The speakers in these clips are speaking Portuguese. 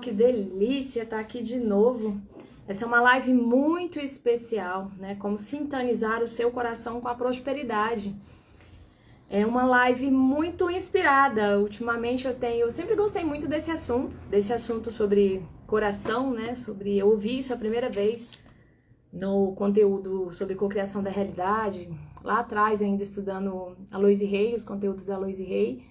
Que delícia estar aqui de novo. Essa é uma live muito especial, né? Como sintonizar o seu coração com a prosperidade. É uma live muito inspirada. Ultimamente eu sempre gostei muito desse assunto sobre coração, né? Eu ouvi isso a primeira vez no conteúdo sobre cocriação da realidade, lá atrás, ainda estudando a Louise Hay, os conteúdos da Louise Hay.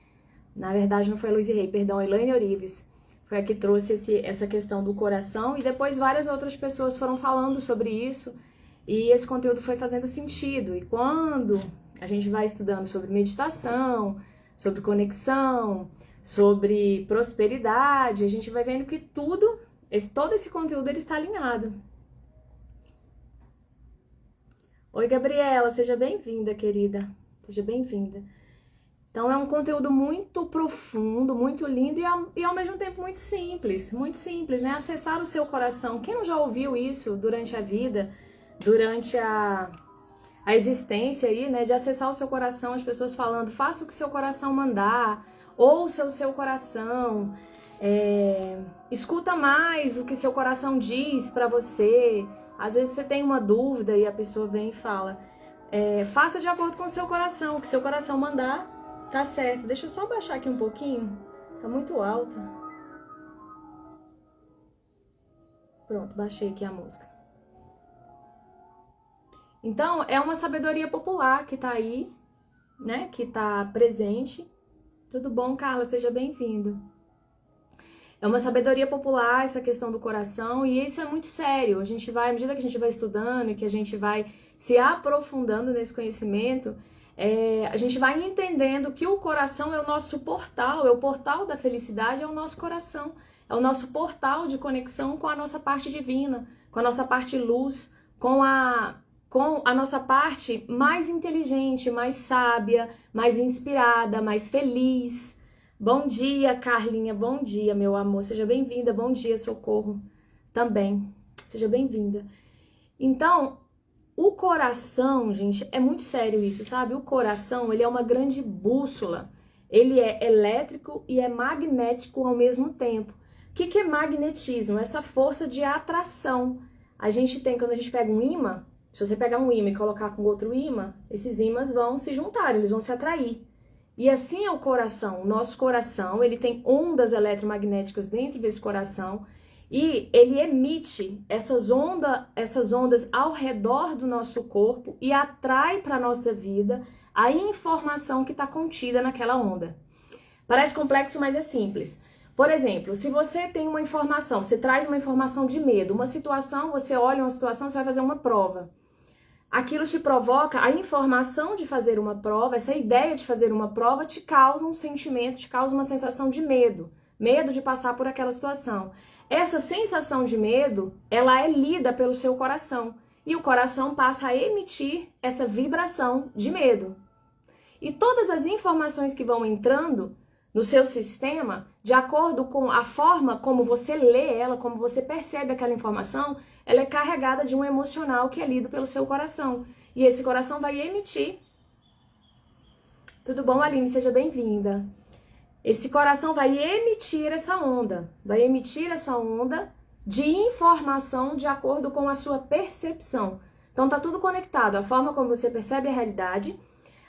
Na verdade, não foi a Louise Hay, perdão, a Elaine Orives. Foi a que trouxe essa questão do coração, e depois várias outras pessoas foram falando sobre isso, e esse conteúdo foi fazendo sentido. E quando a gente vai estudando sobre meditação, sobre conexão, sobre prosperidade, a gente vai vendo que todo esse conteúdo ele está alinhado. Oi, Gabriela, seja bem-vinda, querida. Seja bem-vinda. Então é um conteúdo muito profundo, muito lindo e ao mesmo tempo muito simples, né? Acessar o seu coração. Quem não já ouviu isso durante a vida, durante a existência aí, né? De acessar o seu coração, as pessoas falando, faça o que seu coração mandar, ouça o seu coração, escuta mais o que seu coração diz pra você. Às vezes você tem uma dúvida e a pessoa vem e fala, faça de acordo com o seu coração, o que seu coração mandar. Tá certo, deixa eu só baixar aqui um pouquinho. Tá muito alto. Pronto, baixei aqui a música. Então, é uma sabedoria popular que tá aí, né? Que tá presente. Tudo bom, Carla? Seja bem-vindo. É uma sabedoria popular essa questão do coração, e isso é muito sério. À medida que a gente vai estudando e que a gente vai se aprofundando nesse conhecimento, a gente vai entendendo que o coração é o nosso portal, é o portal da felicidade, é o nosso coração, é o nosso portal de conexão com a nossa parte divina, com a nossa parte luz, com a nossa parte mais inteligente, mais sábia, mais inspirada, mais feliz. Bom dia, Carlinha, bom dia, meu amor, seja bem-vinda, bom dia, Socorro, também, seja bem-vinda. Então, o coração, gente, é muito sério isso, sabe? O coração, ele é uma grande bússola. Ele é elétrico e é magnético ao mesmo tempo. O que é magnetismo? Essa força de atração. A gente tem, quando a gente pega um ímã, se você pegar um ímã e colocar com outro ímã, esses ímãs vão se juntar, eles vão se atrair. E assim é o coração. O nosso coração, ele tem ondas eletromagnéticas dentro desse coração, e ele emite essas ondas ao redor do nosso corpo e atrai para a nossa vida a informação que está contida naquela onda. Parece complexo, mas é simples. Por exemplo, se você tem uma informação, você traz uma informação de medo, uma situação, você olha uma situação, você vai fazer uma prova. Aquilo te provoca, a informação de fazer uma prova, essa ideia de fazer uma prova te causa um sentimento, te causa uma sensação de medo. Medo de passar por aquela situação. Essa sensação de medo, ela é lida pelo seu coração. E o coração passa a emitir essa vibração de medo. E todas as informações que vão entrando no seu sistema, de acordo com a forma como você lê ela, como você percebe aquela informação, ela é carregada de um emocional que é lido pelo seu coração. E esse coração vai emitir. Tudo bom, Aline? Seja bem-vinda. Esse coração vai emitir essa onda de informação de acordo com a sua percepção. Então tá tudo conectado, a forma como você percebe a realidade,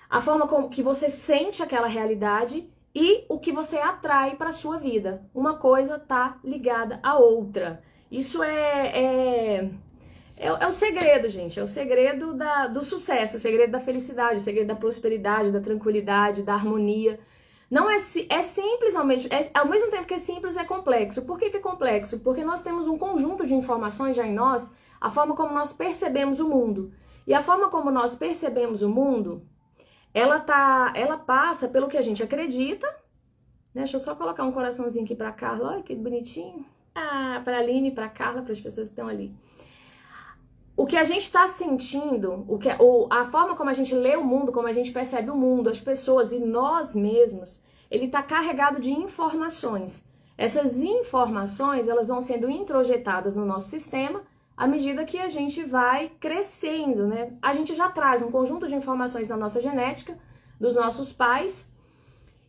a forma como que você sente aquela realidade e o que você atrai para a sua vida. Uma coisa tá ligada à outra. Isso é o segredo, gente, é o segredo do sucesso, o segredo da felicidade, o segredo da prosperidade, da tranquilidade, da harmonia. Não é simples ao mesmo tempo que é simples, é complexo. Por que é complexo? Porque nós temos um conjunto de informações já em nós, a forma como nós percebemos o mundo. E a forma como nós percebemos o mundo, ela passa pelo que a gente acredita, né? Deixa eu só colocar um coraçãozinho aqui pra Carla, olha que bonitinho. Pra Aline, pra Carla, para as pessoas que estão ali. O que a gente está sentindo, a forma como a gente lê o mundo, como a gente percebe o mundo, as pessoas e nós mesmos, ele está carregado de informações. Essas informações, elas vão sendo introjetadas no nosso sistema à medida que a gente vai crescendo, né? A gente já traz um conjunto de informações da nossa genética, dos nossos pais,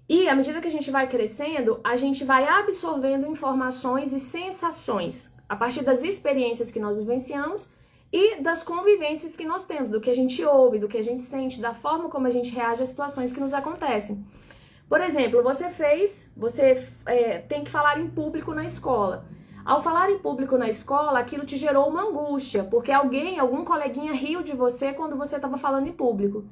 E à medida que a gente vai crescendo, a gente vai absorvendo informações e sensações a partir das experiências que nós vivenciamos e das convivências que nós temos, do que a gente ouve, do que a gente sente, da forma como a gente reage às situações que nos acontecem. Por exemplo, você tem que falar em público na escola. Ao falar em público na escola, aquilo te gerou uma angústia, porque algum coleguinha riu de você quando você estava falando em público.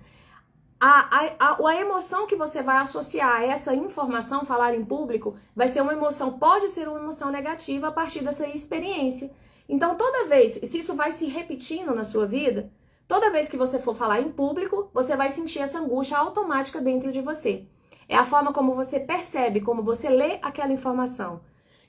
A emoção que você vai associar a essa informação, falar em público, vai ser uma emoção, pode ser uma emoção negativa a partir dessa experiência. Então, toda vez, se isso vai se repetindo na sua vida, toda vez que você for falar em público, você vai sentir essa angústia automática dentro de você. É a forma como você percebe, como você lê aquela informação.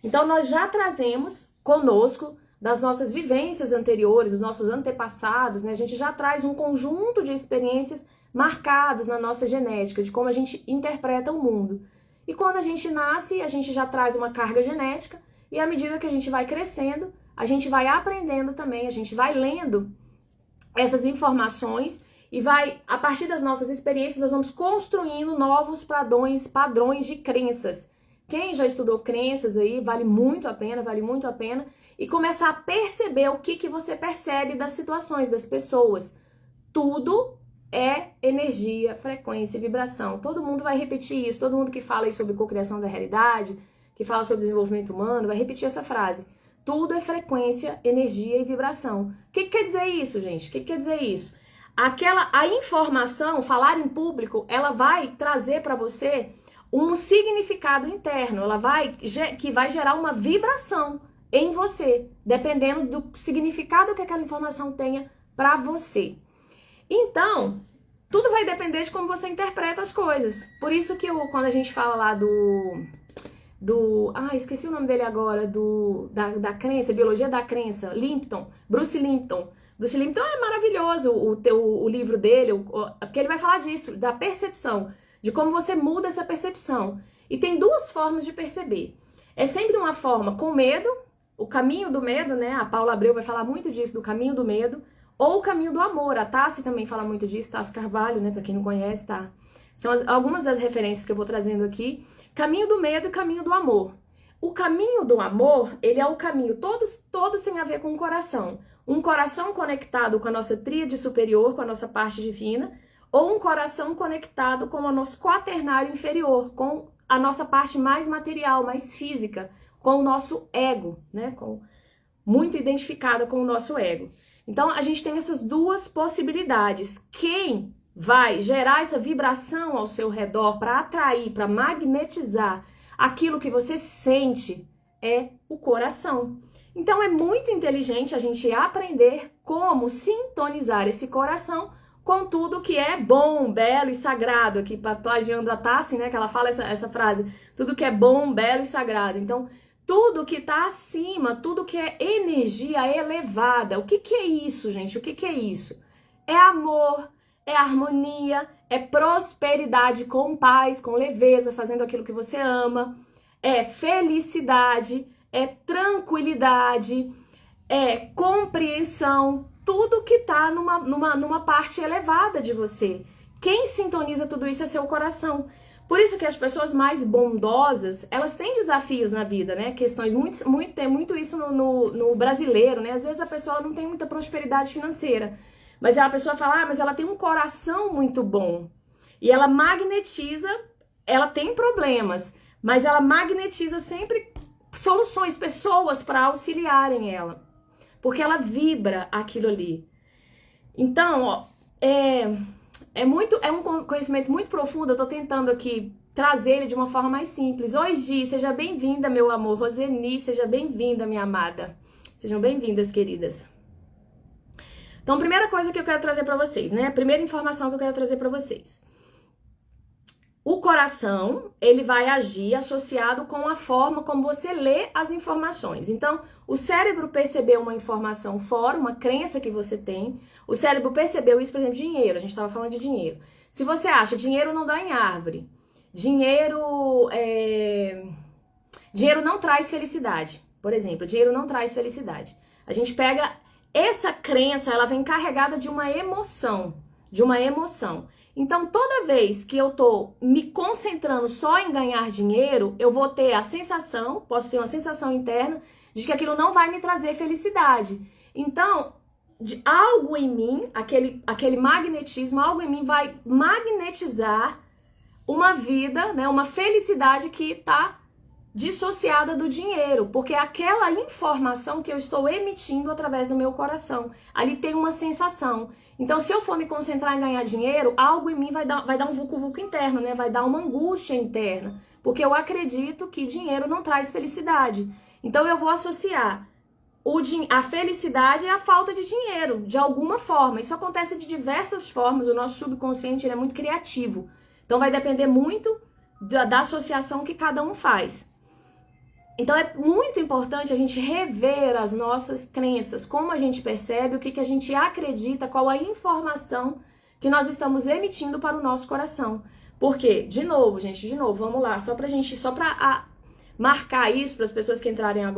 Então, nós já trazemos conosco, das nossas vivências anteriores, dos nossos antepassados, né? A gente já traz um conjunto de experiências marcados na nossa genética, de como a gente interpreta o mundo. E quando a gente nasce, a gente já traz uma carga genética, e à medida que a gente vai crescendo, a gente vai aprendendo também, a gente vai lendo essas informações e vai, a partir das nossas experiências, nós vamos construindo novos padrões de crenças. Quem já estudou crenças aí, vale muito a pena, e começar a perceber o que você percebe das situações, das pessoas. Tudo é energia, frequência, vibração. Todo mundo vai repetir isso, todo mundo que fala aí sobre cocriação da realidade, que fala sobre desenvolvimento humano, vai repetir essa frase. Tudo é frequência, energia e vibração. O que quer dizer isso, gente? O que quer dizer isso? A informação, falar em público, ela vai trazer para você um significado interno, que vai gerar uma vibração em você, dependendo do significado que aquela informação tenha para você. Então, tudo vai depender de como você interpreta as coisas. Por isso que quando a gente fala lá esqueci o nome dele agora, da crença, biologia da crença, Bruce Lipton. Bruce Lipton é maravilhoso, o livro dele, porque ele vai falar disso, da percepção, de como você muda essa percepção. E tem duas formas de perceber. É sempre uma forma com medo, o caminho do medo, né? A Paula Abreu vai falar muito disso, do caminho do medo, ou o caminho do amor. A Tassi também fala muito disso, Tassi Carvalho, né? Pra quem não conhece, tá? São algumas das referências que eu vou trazendo aqui. Caminho do medo e caminho do amor. O caminho do amor, ele é o caminho, todos têm a ver com o coração. Um coração conectado com a nossa tríade superior, com a nossa parte divina, ou um coração conectado com o nosso quaternário inferior, com a nossa parte mais material, mais física, com o nosso ego, né? Muito identificada com o nosso ego. Então, a gente tem essas duas possibilidades. Quem vai gerar essa vibração ao seu redor para atrair, para magnetizar aquilo que você sente é o coração. Então, é muito inteligente a gente aprender como sintonizar esse coração com tudo que é bom, belo e sagrado. Aqui, plagiando a Tassi, né, que ela fala essa frase, tudo que é bom, belo e sagrado. Então, tudo que está acima, tudo que é energia elevada. O que é isso, gente? O que é isso? É amor, é harmonia, é prosperidade com paz, com leveza, fazendo aquilo que você ama. É felicidade, é tranquilidade, é compreensão. Tudo que está numa parte elevada de você. Quem sintoniza tudo isso é seu coração. Por isso que as pessoas mais bondosas, elas têm desafios na vida, né? Questões, tem muito isso no brasileiro, né? Às vezes a pessoa não tem muita prosperidade financeira, mas a pessoa fala, mas ela tem um coração muito bom. E ela magnetiza, ela tem problemas, mas ela magnetiza sempre soluções, pessoas para auxiliarem ela. Porque ela vibra aquilo ali. Então, ó, é um conhecimento muito profundo, eu tô tentando aqui trazer ele de uma forma mais simples. Oi, Gi, seja bem-vinda, meu amor. Roseni, seja bem-vinda, minha amada. Sejam bem-vindas, queridas. Então, primeira coisa que eu quero trazer pra vocês, né? Primeira informação que eu quero trazer pra vocês. O coração, ele vai agir associado com a forma como você lê as informações. Então, o cérebro percebeu uma informação fora, uma crença que você tem. O cérebro percebeu isso, por exemplo, dinheiro. A gente estava falando de dinheiro. Se você acha dinheiro não dá em árvore, dinheiro não traz felicidade, por exemplo, dinheiro não traz felicidade. A gente pega essa crença, ela vem carregada de uma emoção, Então, toda vez que eu tô me concentrando só em ganhar dinheiro, eu vou ter a sensação, posso ter uma sensação interna, de que aquilo não vai me trazer felicidade. Então, algo em mim, aquele magnetismo, algo em mim vai magnetizar uma vida, né, uma felicidade que está dissociada do dinheiro, porque é aquela informação que eu estou emitindo através do meu coração. Ali tem uma sensação. Então, se eu for me concentrar em ganhar dinheiro, algo em mim vai dar um vucu-vucu interno, né? Vai dar uma angústia interna, porque eu acredito que dinheiro não traz felicidade. Então, eu vou associar a felicidade é a falta de dinheiro, de alguma forma. Isso acontece de diversas formas, o nosso subconsciente ele é muito criativo. Então vai depender muito da associação que cada um faz. Então é muito importante a gente rever as nossas crenças, como a gente percebe, o que a gente acredita, qual a informação que nós estamos emitindo para o nosso coração. Porque, de novo, vamos lá, só para marcar isso para as pessoas que entraram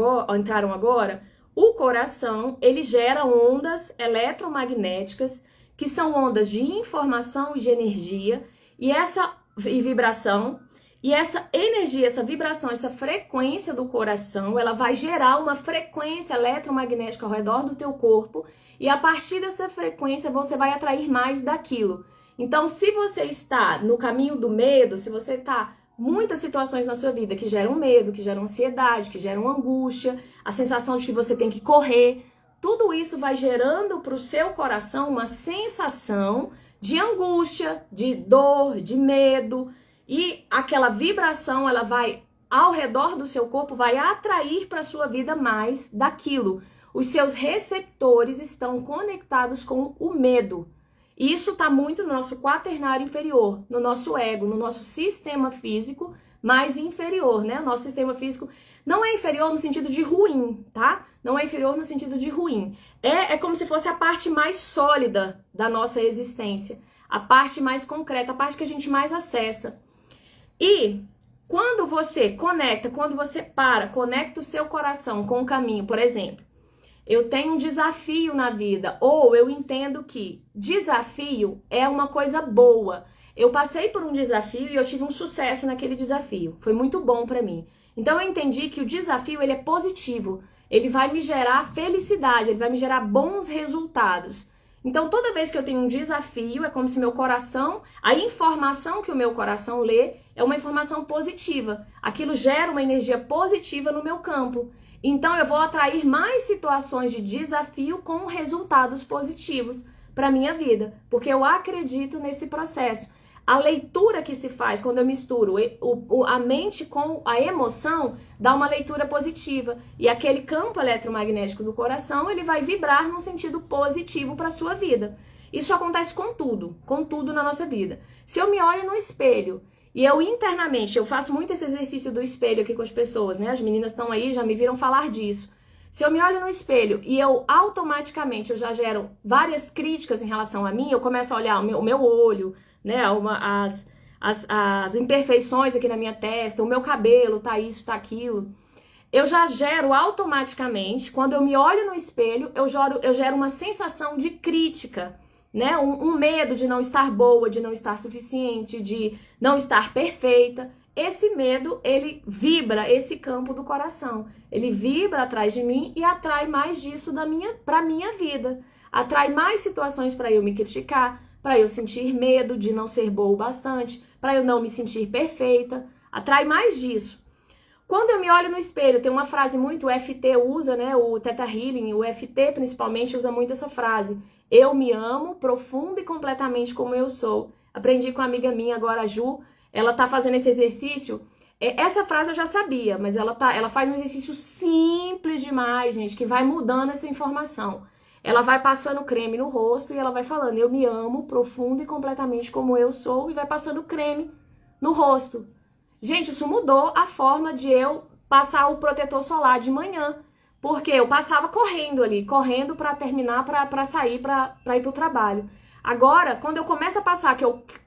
agora, o coração, ele gera ondas eletromagnéticas, que são ondas de informação e de energia, e vibração, e essa energia, essa vibração, essa frequência do coração, ela vai gerar uma frequência eletromagnética ao redor do teu corpo, e a partir dessa frequência você vai atrair mais daquilo. Então, se você está no caminho do medo, se você está muitas situações na sua vida que geram medo, que geram ansiedade, que geram angústia, a sensação de que você tem que correr, tudo isso vai gerando para o seu coração uma sensação de angústia, de dor, de medo, e aquela vibração, ela vai ao redor do seu corpo, vai atrair para a sua vida mais daquilo. Os seus receptores estão conectados com o medo. E isso está muito no nosso quaternário inferior, no nosso ego, no nosso sistema físico mais inferior, né? O nosso sistema físico não é inferior no sentido de ruim, tá? Não é inferior no sentido de ruim. É como se fosse a parte mais sólida da nossa existência, a parte mais concreta, a parte que a gente mais acessa. E quando você conecta o seu coração com o caminho, por exemplo, eu tenho um desafio na vida, ou eu entendo que desafio é uma coisa boa. Eu passei por um desafio e eu tive um sucesso naquele desafio. Foi muito bom pra mim. Então eu entendi que o desafio ele é positivo. Ele vai me gerar felicidade, ele vai me gerar bons resultados. Então toda vez que eu tenho um desafio, é como se meu coração, a informação que o meu coração lê é uma informação positiva. Aquilo gera uma energia positiva no meu campo. Então eu vou atrair mais situações de desafio com resultados positivos para minha vida, porque eu acredito nesse processo. A leitura que se faz quando eu misturo a mente com a emoção dá uma leitura positiva, e aquele campo eletromagnético do coração ele vai vibrar num sentido positivo para a sua vida. Isso acontece com tudo na nossa vida. Se eu me olho no espelho e eu internamente, eu faço muito esse exercício do espelho aqui com as pessoas, né? As meninas estão aí, já me viram falar disso. Se eu me olho no espelho e eu automaticamente eu já gero várias críticas em relação a mim, eu começo a olhar o meu olho, né? As imperfeições aqui na minha testa, o meu cabelo, tá isso, tá aquilo. Eu já gero automaticamente, quando eu me olho no espelho, eu gero uma sensação de crítica, né? Um medo de não estar boa, de não estar suficiente, de não estar perfeita. Esse medo, ele vibra esse campo do coração. Ele vibra atrás de mim e atrai mais disso pra minha vida. Atrai mais situações para eu me criticar, para eu sentir medo de não ser boa o bastante, para eu não me sentir perfeita. Atrai mais disso. Quando eu me olho no espelho, tem uma frase muito, o FT usa, né? O Theta Healing, o FT principalmente usa muito essa frase. Eu me amo profundo e completamente como eu sou. Aprendi com uma amiga minha agora, a Ju, ela tá fazendo esse exercício. Essa frase eu já sabia, mas ela faz um exercício simples demais, gente, que vai mudando essa informação. Ela vai passando creme no rosto e ela vai falando, eu me amo profundo e completamente como eu sou, e vai passando creme no rosto. Gente, isso mudou a forma de eu passar o protetor solar de manhã. Porque eu passava correndo para terminar, para sair, para ir pro trabalho. Agora, quando eu começo a passar,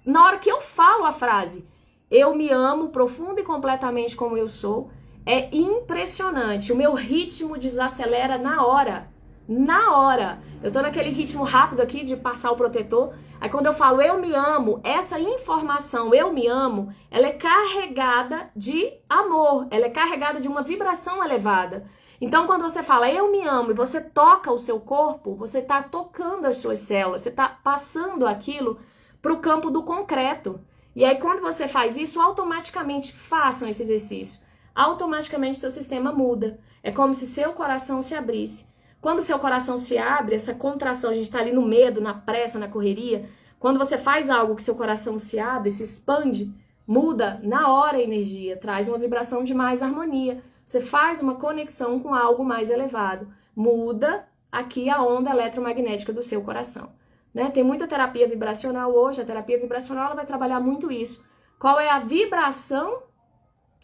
na hora que eu falo a frase, eu me amo profundo e completamente como eu sou, é impressionante. O meu ritmo desacelera na hora. Na hora. Eu tô naquele ritmo rápido aqui de passar o protetor. Aí quando eu falo eu me amo, essa informação eu me amo, ela é carregada de amor, ela é carregada de uma vibração elevada. Então quando você fala eu me amo e você toca o seu corpo, você tá tocando as suas células, você tá passando aquilo pro campo do concreto. E aí quando você faz isso, automaticamente façam esse exercício. Automaticamente seu sistema muda. É como se seu coração se abrisse. Quando o seu coração se abre, essa contração, a gente está ali no medo, na pressa, na correria. Quando você faz algo que seu coração se abre, se expande, muda na hora a energia, traz uma vibração de mais harmonia. Você faz uma conexão com algo mais elevado. Muda aqui a onda eletromagnética do seu coração. Né? Tem muita terapia vibracional hoje. A terapia vibracional ela vai trabalhar muito isso. Qual é a vibração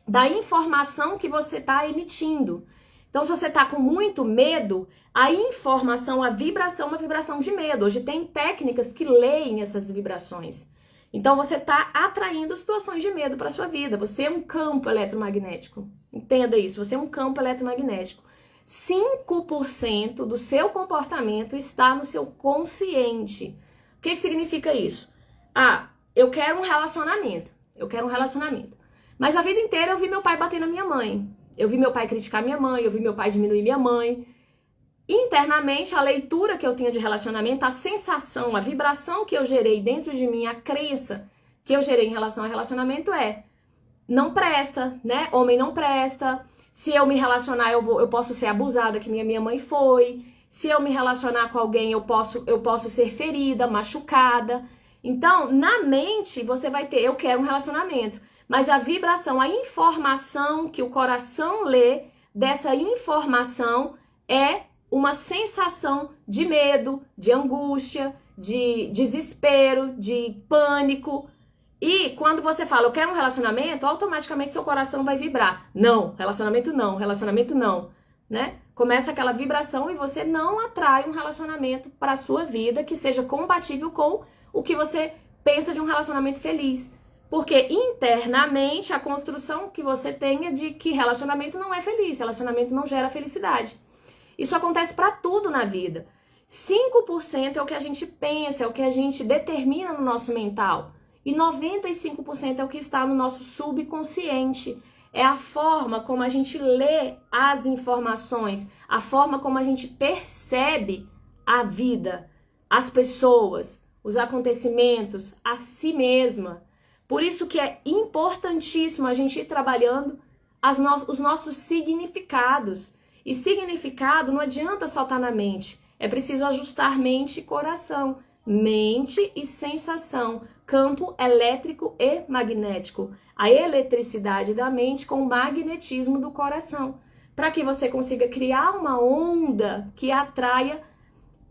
da informação que você está emitindo? Então, se você está com muito medo, a informação, a vibração é uma vibração de medo. Hoje tem técnicas que leem essas vibrações. Então, você está atraindo situações de medo para a sua vida. Você é um campo eletromagnético. Entenda isso, você é um campo eletromagnético. 5% do seu comportamento está no seu consciente. O que significa isso? Ah, eu quero um relacionamento. Mas a vida inteira eu vi meu pai bater na minha mãe. Eu vi meu pai criticar minha mãe, eu vi meu pai diminuir minha mãe. Internamente, a leitura que eu tenho de relacionamento, a sensação, a vibração que eu gerei dentro de mim, a crença que eu gerei em relação ao relacionamento é não presta, né? Homem não presta. Se eu me relacionar, eu posso ser abusada, que minha mãe foi. Se eu me relacionar com alguém, eu posso ser ferida, machucada. Então, na mente, você vai ter, eu quero um relacionamento. Mas a vibração, a informação que o coração lê dessa informação é uma sensação de medo, de angústia, de desespero, de pânico. E quando você fala, eu quero um relacionamento, automaticamente seu coração vai vibrar. Não, relacionamento não, né? Começa aquela vibração e você não atrai um relacionamento para a sua vida que seja compatível com o que você pensa de um relacionamento feliz. Porque internamente a construção que você tem é de que relacionamento não é feliz, relacionamento não gera felicidade. Isso acontece para tudo na vida. 5% é o que a gente pensa, é o que a gente determina no nosso mental. E 95% é o que está no nosso subconsciente. É a forma como a gente lê as informações, a forma como a gente percebe a vida, as pessoas, os acontecimentos, a si mesma. Por isso que é importantíssimo a gente ir trabalhando os nossos significados. E significado não adianta só estar na mente. É preciso ajustar mente e coração. Mente e sensação. Campo elétrico e magnético. A eletricidade da mente com o magnetismo do coração. Para que você consiga criar uma onda que atraia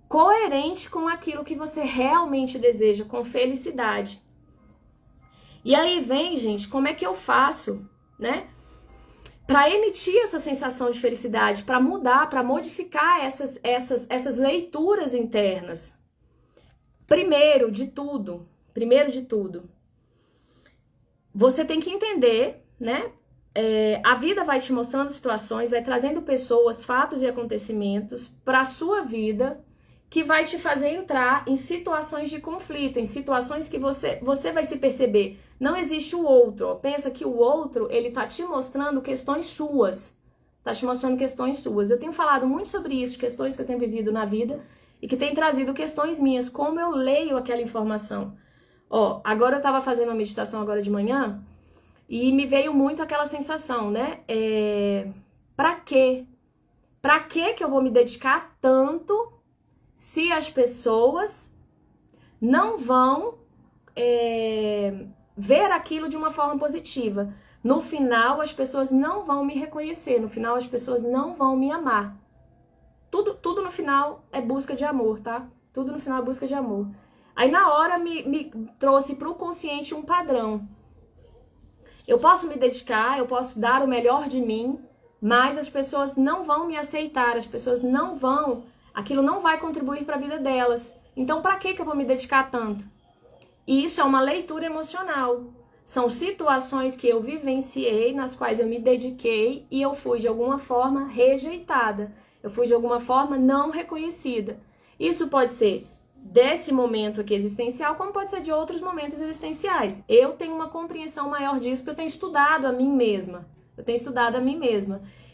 coerente com aquilo que você realmente deseja, com felicidade. E aí vem, gente, como é que eu faço, né? Para emitir essa sensação de felicidade, para mudar, para modificar essas leituras internas. Primeiro de tudo, você tem que entender, né? A vida vai te mostrando situações, vai trazendo pessoas, fatos e acontecimentos para a sua vida que vai te fazer entrar em situações de conflito, em situações que você vai se perceber. Não existe o outro. Ó. Pensa que o outro, ele tá te mostrando questões suas. Tá te mostrando questões suas. Eu tenho falado muito sobre isso, questões que eu tenho vivido na vida e que tem trazido questões minhas, como eu leio aquela informação. Ó, agora eu tava fazendo uma meditação agora de manhã e me veio muito aquela sensação, né? Pra quê? Pra quê que eu vou me dedicar tanto se as pessoas não vão ver aquilo de uma forma positiva? No final, as pessoas não vão me reconhecer. No final, as pessoas não vão me amar. Tudo no final é busca de amor, tá? Tudo no final é busca de amor. Aí, na hora, me trouxe pro consciente um padrão. Eu posso me dedicar, eu posso dar o melhor de mim, mas as pessoas não vão me aceitar, as pessoas não vão... Aquilo não vai contribuir para a vida delas. Então, para que eu vou me dedicar tanto? E isso é uma leitura emocional. São situações que eu vivenciei, nas quais eu me dediquei e eu fui de alguma forma rejeitada. Eu fui de alguma forma não reconhecida. Isso pode ser desse momento aqui existencial, como pode ser de outros momentos existenciais. Eu tenho uma compreensão maior disso porque eu tenho estudado a mim mesma.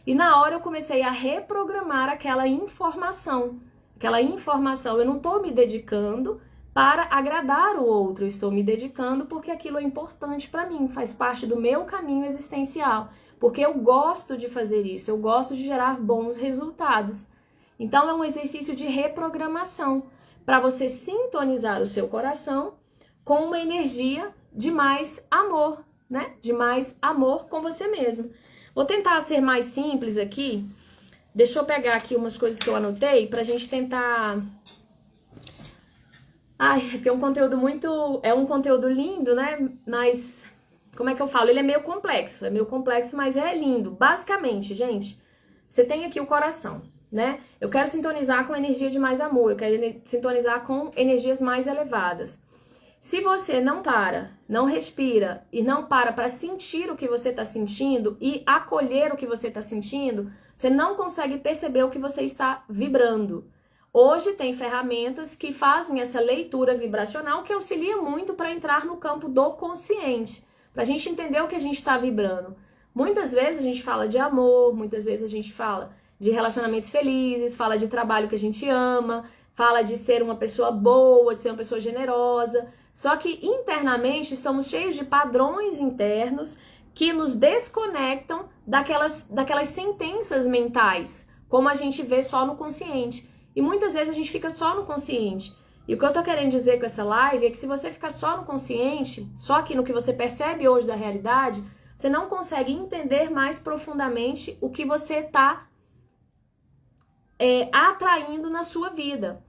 E na hora eu comecei a reprogramar aquela informação. Eu não estou me dedicando para agradar o outro, eu estou me dedicando porque aquilo é importante para mim, faz parte do meu caminho existencial, porque eu gosto de fazer isso, eu gosto de gerar bons resultados. Então é um exercício de reprogramação, para você sintonizar o seu coração com uma energia de mais amor, né? De mais amor com você mesmo. Vou tentar ser mais simples aqui. Deixa eu pegar aqui umas coisas que eu anotei pra gente tentar... Ai, porque é um conteúdo é um conteúdo lindo, né? Mas, como é que eu falo? Ele é meio complexo, mas é lindo. Basicamente, gente, você tem aqui o coração, né? Eu quero sintonizar com energia de mais amor, eu quero sintonizar com energias mais elevadas. Se você não para, não respira e não para sentir o que você está sentindo e acolher o que você está sentindo, você não consegue perceber o que você está vibrando. Hoje tem ferramentas que fazem essa leitura vibracional que auxilia muito para entrar no campo do consciente, para a gente entender o que a gente está vibrando. Muitas vezes a gente fala de amor, muitas vezes a gente fala de relacionamentos felizes, fala de trabalho que a gente ama, fala de ser uma pessoa boa, de ser uma pessoa generosa. Só que internamente estamos cheios de padrões internos que nos desconectam daquelas sentenças mentais, como a gente vê só no consciente. E muitas vezes a gente fica só no consciente. E o que eu tô querendo dizer com essa live é que se você ficar só no consciente, só aqui no que você percebe hoje da realidade, você não consegue entender mais profundamente o que você está atraindo na sua vida.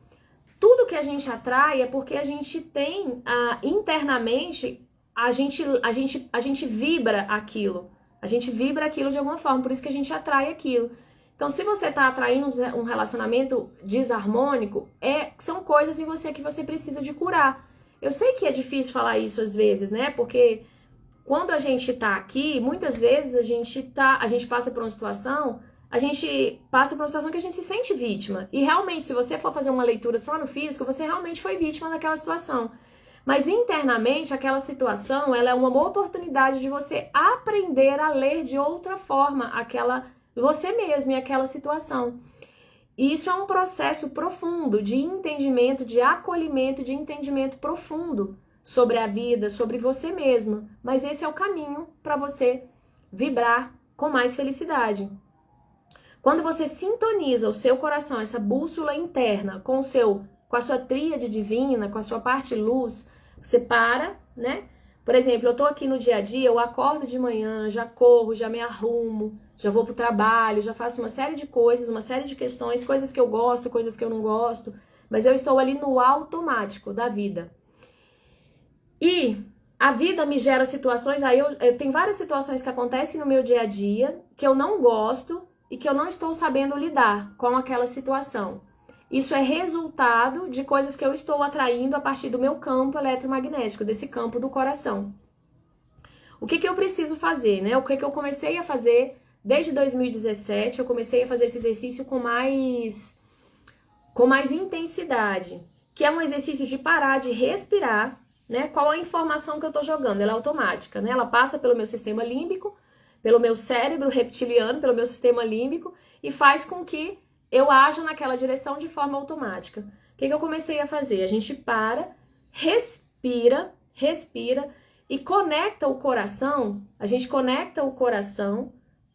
Tudo que a gente atrai é porque a gente tem internamente, a gente vibra aquilo. A gente vibra aquilo de alguma forma, por isso que a gente atrai aquilo. Então, se você está atraindo um relacionamento desarmônico, são coisas em você que você precisa de curar. Eu sei que é difícil falar isso às vezes, né? Porque quando a gente está aqui, muitas vezes a gente passa por uma situação que a gente se sente vítima. E realmente, se você for fazer uma leitura só no físico, você realmente foi vítima daquela situação. Mas internamente, aquela situação, ela é uma boa oportunidade de você aprender a ler de outra forma você mesmo e aquela situação. E isso é um processo profundo de entendimento, de acolhimento, de entendimento profundo sobre a vida, sobre você mesmo. Mas esse é o caminho para você vibrar com mais felicidade. Quando você sintoniza o seu coração, essa bússola interna, com a sua tríade divina, com a sua parte luz, você para, né? Por exemplo, eu tô aqui no dia a dia, eu acordo de manhã, já corro, já me arrumo, já vou pro trabalho, já faço uma série de coisas, uma série de questões, coisas que eu gosto, coisas que eu não gosto, mas eu estou ali no automático da vida. E a vida me gera situações, tem várias situações que acontecem no meu dia a dia que eu não gosto e que eu não estou sabendo lidar com aquela situação. Isso é resultado de coisas que eu estou atraindo a partir do meu campo eletromagnético, desse campo do coração. O que eu preciso fazer, né? O que eu comecei a fazer desde 2017, eu comecei a fazer esse exercício com mais intensidade, que é um exercício de parar, de respirar, né? Qual a informação que eu estou jogando? Ela é automática, né? Ela passa pelo meu sistema límbico, pelo meu cérebro reptiliano, pelo meu sistema límbico e faz com que eu ajo naquela direção de forma automática. O que eu comecei a fazer? A gente respira e conecta o coração,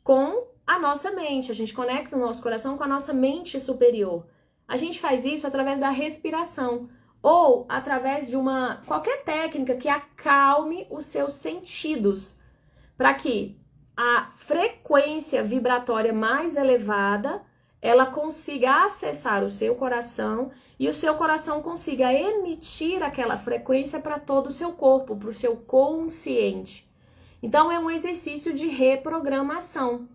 com a nossa mente, a gente conecta o nosso coração com a nossa mente superior. A gente faz isso através da respiração ou através de qualquer técnica que acalme os seus sentidos, para que a frequência vibratória mais elevada ela consiga acessar o seu coração e o seu coração consiga emitir aquela frequência para todo o seu corpo, para o seu consciente. Então é um exercício de reprogramação.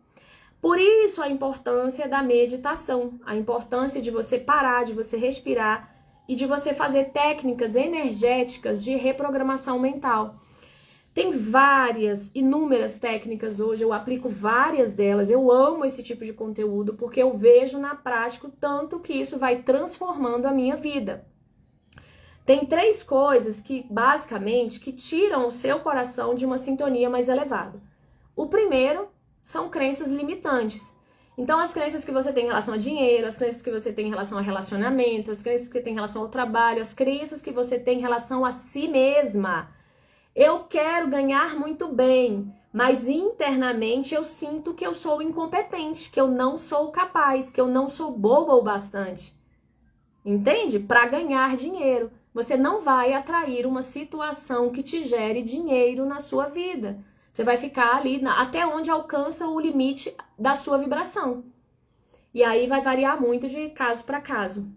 Por isso a importância da meditação, a importância de você parar, de você respirar e de você fazer técnicas energéticas de reprogramação mental. Tem várias, inúmeras técnicas hoje, eu aplico várias delas, eu amo esse tipo de conteúdo porque eu vejo na prática o tanto que isso vai transformando a minha vida. Tem 3 coisas que, basicamente, que tiram o seu coração de uma sintonia mais elevada. O primeiro são crenças limitantes. Então, as crenças que você tem em relação a dinheiro, as crenças que você tem em relação a relacionamento, as crenças que você tem em relação ao trabalho, as crenças que você tem em relação a si mesma. Eu quero ganhar muito bem, mas internamente eu sinto que eu sou incompetente, que eu não sou capaz, que eu não sou boba o bastante. Entende? Para ganhar dinheiro. Você não vai atrair uma situação que te gere dinheiro na sua vida. Você vai ficar ali até onde alcança o limite da sua vibração. E aí vai variar muito de caso para caso.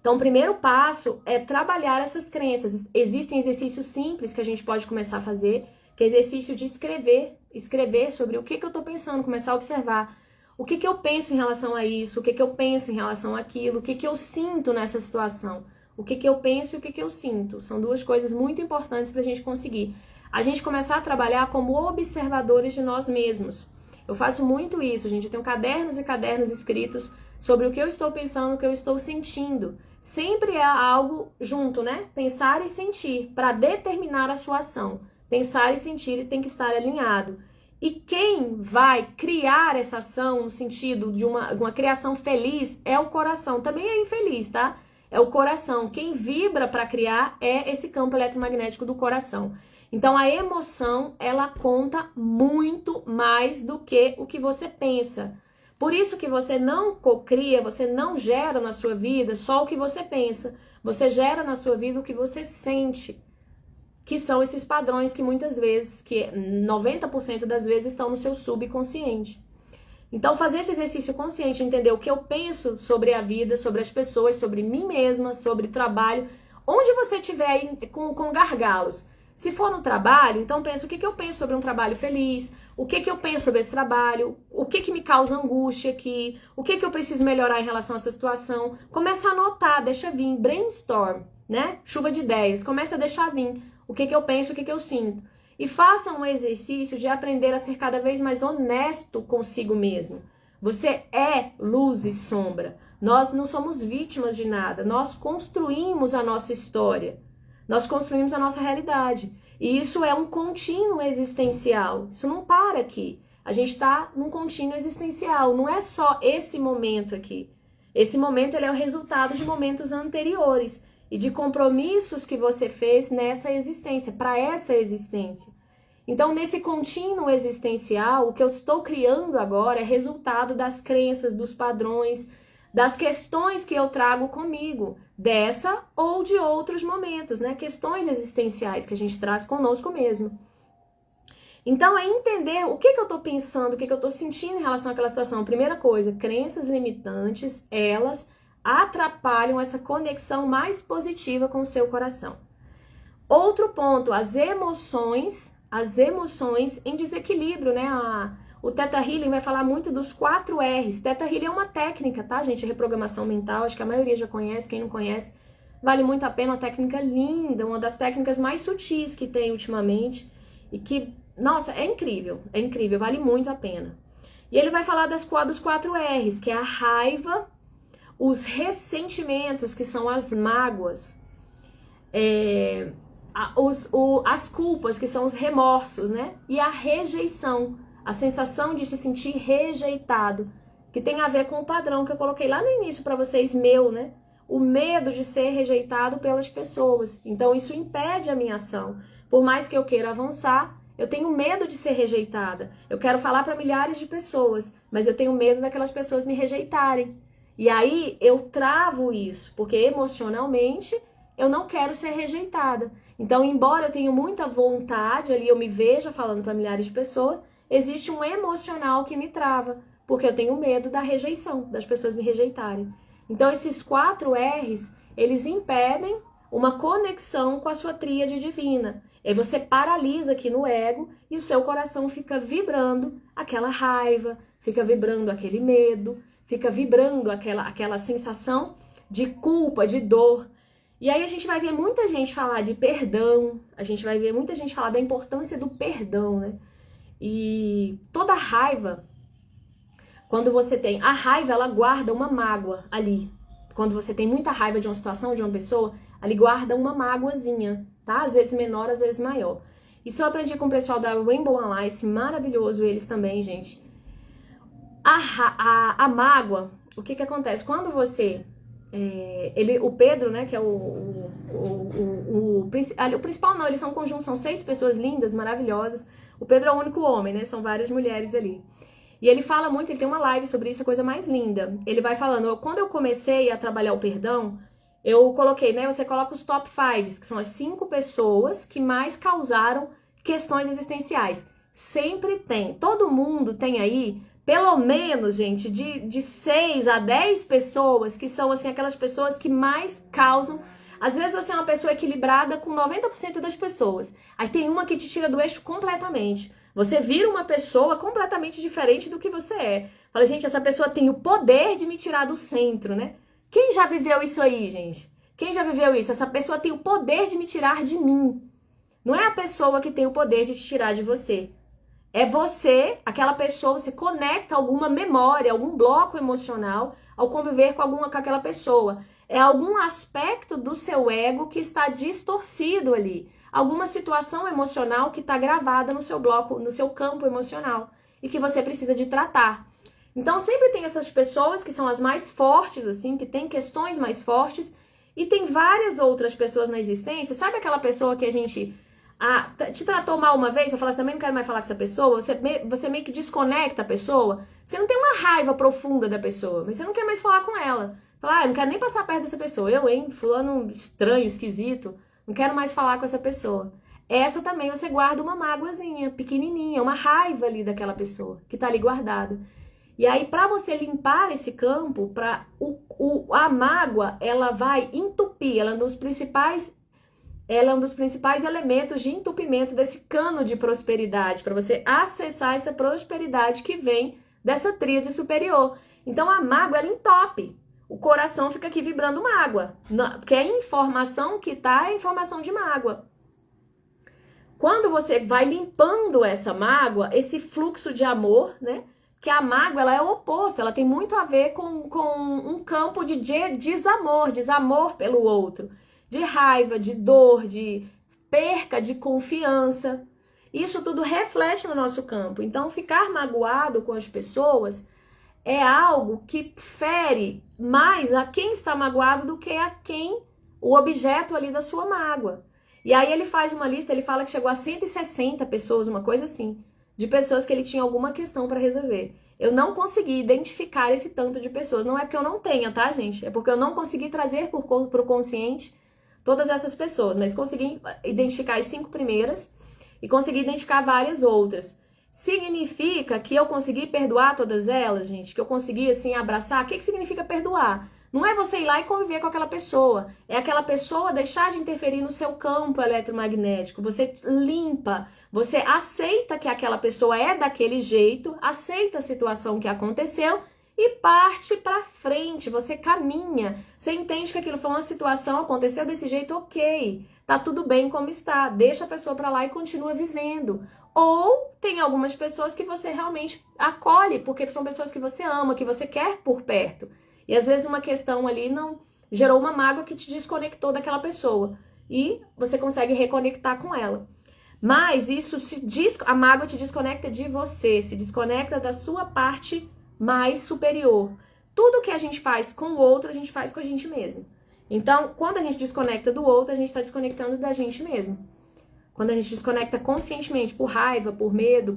Então, o primeiro passo é trabalhar essas crenças. Existem exercícios simples que a gente pode começar a fazer, que é exercício de escrever sobre o que eu estou pensando, começar a observar o que eu penso em relação a isso, o que eu penso em relação àquilo, o que eu sinto nessa situação, o que eu penso e o que eu sinto. São 2 coisas muito importantes para a gente conseguir. A gente começar a trabalhar como observadores de nós mesmos. Eu faço muito isso, gente. Eu tenho cadernos e cadernos escritos sobre o que eu estou pensando, o que eu estou sentindo. Sempre é algo junto, né? Pensar e sentir para determinar a sua ação. Pensar e sentir tem que estar alinhado. E quem vai criar essa ação no sentido de uma criação feliz é o coração. Também é infeliz, tá? É o coração. Quem vibra para criar é esse campo eletromagnético do coração. Então a emoção, ela conta muito mais do que o que você pensa. Por isso que você não cocria, você não gera na sua vida só o que você pensa. Você gera na sua vida o que você sente. Que são esses padrões que muitas vezes, que 90% das vezes estão no seu subconsciente. Então fazer esse exercício consciente, entender o que eu penso sobre a vida, sobre as pessoas, sobre mim mesma, sobre trabalho, onde você estiver com gargalos. Se for no trabalho, então pensa o que eu penso sobre um trabalho feliz, o que eu penso sobre esse trabalho, o que me causa angústia aqui, o que eu preciso melhorar em relação a essa situação. Começa a anotar, deixa vir, brainstorm, né? Chuva de ideias, começa a deixar vir o que eu penso, o que eu sinto. E faça um exercício de aprender a ser cada vez mais honesto consigo mesmo. Você é luz e sombra. Nós não somos vítimas de nada, nós construímos a nossa história. Nós construímos a nossa realidade. E isso é um contínuo existencial. Isso não para aqui. A gente está num contínuo existencial. Não é só esse momento aqui. Esse momento ele é o resultado de momentos anteriores e de compromissos que você fez nessa existência, para essa existência. Então, nesse contínuo existencial, o que eu estou criando agora é resultado das crenças, dos padrões, das questões que eu trago comigo, dessa ou de outros momentos, né? Questões existenciais que a gente traz conosco mesmo. Então, é entender o que eu estou pensando, o que eu estou sentindo em relação àquela situação. Primeira coisa, crenças limitantes, elas atrapalham essa conexão mais positiva com o seu coração. Outro ponto, as emoções em desequilíbrio, né? O Theta Healing vai falar muito dos 4 R's. Theta Healing é uma técnica, tá, gente? Reprogramação mental, acho que a maioria já conhece, quem não conhece, vale muito a pena, uma técnica linda, uma das técnicas mais sutis que tem ultimamente e que, nossa, é incrível, vale muito a pena. E ele vai falar dos 4 R's, que é a raiva, os ressentimentos, que são as mágoas, as culpas, que são os remorsos, né? E a rejeição, a sensação de se sentir rejeitado, que tem a ver com o padrão que eu coloquei lá no início para vocês, né? O medo de ser rejeitado pelas pessoas. Então isso impede a minha ação. Por mais que eu queira avançar, eu tenho medo de ser rejeitada. Eu quero falar para milhares de pessoas, mas eu tenho medo daquelas pessoas me rejeitarem. E aí eu travo isso, porque emocionalmente eu não quero ser rejeitada. Então, embora eu tenha muita vontade ali, eu me veja falando para milhares de pessoas, existe um emocional que me trava, porque eu tenho medo da rejeição, das pessoas me rejeitarem. Então, esses 4 R's, eles impedem uma conexão com a sua tríade divina. E você paralisa aqui no ego e o seu coração fica vibrando aquela raiva, fica vibrando aquele medo, fica vibrando aquela sensação de culpa, de dor. E aí a gente vai ver muita gente falar de perdão, a gente vai ver muita gente falar da importância do perdão, né? E toda raiva, quando você tem... A raiva, ela guarda uma mágoa ali. Quando você tem muita raiva de uma situação, de uma pessoa, ali guarda uma mágoazinha, tá? Às vezes menor, às vezes maior. Isso eu aprendi com o pessoal da Rainbow Alliance, maravilhoso eles também, gente. A mágoa, o que acontece? Quando você... o Pedro, né, que é o principal não, eles são um conjunto, são 6 pessoas lindas, maravilhosas. O Pedro é o único homem, né, são várias mulheres ali. E ele fala muito, ele tem uma live sobre isso, a coisa mais linda. Ele vai falando, quando eu comecei a trabalhar o perdão, eu coloquei, né, você coloca os top 5, que são as 5 pessoas que mais causaram questões existenciais. Sempre tem, todo mundo tem aí... Pelo menos, gente, de 6 a 10 pessoas que são, assim, aquelas pessoas que mais causam. Às vezes você é uma pessoa equilibrada com 90% das pessoas. Aí tem uma que te tira do eixo completamente. Você vira uma pessoa completamente diferente do que você é. Fala, gente, essa pessoa tem o poder de me tirar do centro, né? Quem já viveu isso aí, gente? Quem já viveu isso? Essa pessoa tem o poder de me tirar de mim. Não é a pessoa que tem o poder de te tirar de você. É você, aquela pessoa, você conecta alguma memória, algum bloco emocional ao conviver com aquela pessoa. É algum aspecto do seu ego que está distorcido ali. Alguma situação emocional que está gravada no seu bloco, no seu campo emocional e que você precisa de tratar. Então sempre tem essas pessoas que são as mais fortes, assim, que tem questões mais fortes e tem várias outras pessoas na existência. Sabe aquela pessoa que a gente... te tratou mal uma vez, você fala assim, também não quero mais falar com essa pessoa, você meio que desconecta a pessoa, você não tem uma raiva profunda da pessoa, mas você não quer mais falar com ela. Fala, não quero nem passar perto dessa pessoa, fulano estranho, esquisito, não quero mais falar com essa pessoa. Essa também você guarda uma mágoazinha, pequenininha, uma raiva ali daquela pessoa, que tá ali guardada. E aí, pra você limpar esse campo, a mágoa, ela vai entupir, ela é um dos principais elementos de entupimento desse cano de prosperidade, para você acessar essa prosperidade que vem dessa tríade superior. Então a mágoa, ela entope. O coração fica aqui vibrando mágoa, porque a informação que tá é informação de mágoa. Quando você vai limpando essa mágoa, esse fluxo de amor, né? Que a mágoa, ela é o oposto, ela tem muito a ver com um campo de desamor pelo outro. De raiva, de dor, de perca de confiança. Isso tudo reflete no nosso campo. Então, ficar magoado com as pessoas é algo que fere mais a quem está magoado do que a quem o objeto ali da sua mágoa. E aí ele faz uma lista, ele fala que chegou a 160 pessoas, uma coisa assim, de pessoas que ele tinha alguma questão para resolver. Eu não consegui identificar esse tanto de pessoas. Não é porque eu não tenha, tá, gente? É porque eu não consegui trazer pro consciente todas essas pessoas, mas consegui identificar as 5 primeiras e consegui identificar várias outras. Significa que eu consegui perdoar todas elas, gente? Que eu consegui, assim, abraçar? O que significa perdoar? Não é você ir lá e conviver com aquela pessoa. É aquela pessoa deixar de interferir no seu campo eletromagnético. Você limpa, você aceita que aquela pessoa é daquele jeito, aceita a situação que aconteceu e parte pra frente, você caminha, você entende que aquilo foi uma situação, aconteceu desse jeito, ok, tá tudo bem como está, deixa a pessoa pra lá e continua vivendo. Ou tem algumas pessoas que você realmente acolhe, porque são pessoas que você ama, que você quer por perto. E às vezes uma questão ali não gerou uma mágoa que te desconectou daquela pessoa. E você consegue reconectar com ela. Mas a mágoa te desconecta de você, se desconecta da sua parte mais superior. Tudo que a gente faz com o outro, a gente faz com a gente mesmo. Então, quando a gente desconecta do outro, a gente está desconectando da gente mesmo. Quando a gente desconecta conscientemente por raiva, por medo,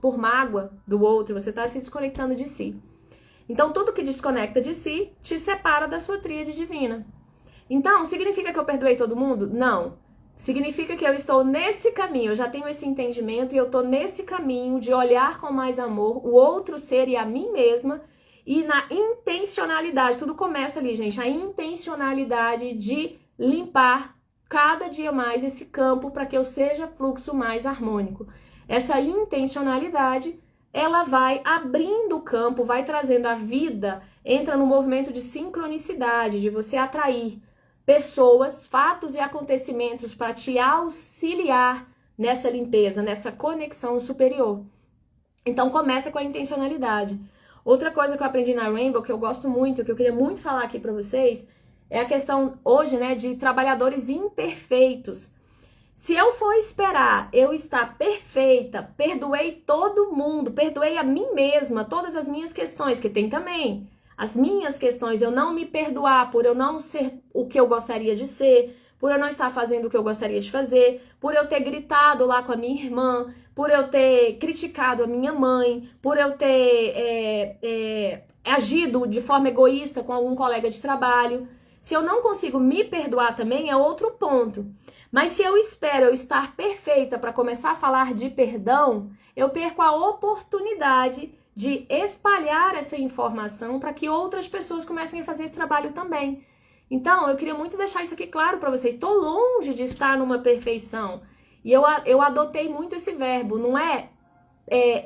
por mágoa do outro, você está se desconectando de si. Então, tudo que desconecta de si te separa da sua tríade divina. Então, significa que eu perdoei todo mundo? Não. Significa que eu estou nesse caminho, eu já tenho esse entendimento e eu estou nesse caminho de olhar com mais amor o outro ser e a mim mesma e na intencionalidade, tudo começa ali, gente, a intencionalidade de limpar cada dia mais esse campo para que eu seja fluxo mais harmônico. Essa intencionalidade, ela vai abrindo o campo, vai trazendo a vida, entra no movimento de sincronicidade, de você atrair. pessoas, fatos e acontecimentos para te auxiliar nessa limpeza, nessa conexão superior. Então começa com a intencionalidade. Outra coisa que eu aprendi na Rainbow, que eu gosto muito, que eu queria muito falar aqui para vocês, é a questão hoje, né, de trabalhadores imperfeitos. Se eu for esperar eu estar perfeita, perdoei todo mundo, perdoei a mim mesma, todas as minhas questões, que tem também as minhas questões, eu não me perdoar por eu não ser o que eu gostaria de ser, por eu não estar fazendo o que eu gostaria de fazer, por eu ter gritado lá com a minha irmã, por eu ter criticado a minha mãe, por eu ter agido de forma egoísta com algum colega de trabalho. Se eu não consigo me perdoar também, é outro ponto. Mas se eu espero eu estar perfeita para começar a falar de perdão, eu perco a oportunidade de espalhar essa informação para que outras pessoas comecem a fazer esse trabalho também. Então, eu queria muito deixar isso aqui claro para vocês. Estou longe de estar numa perfeição. E eu adotei muito esse verbo. Não é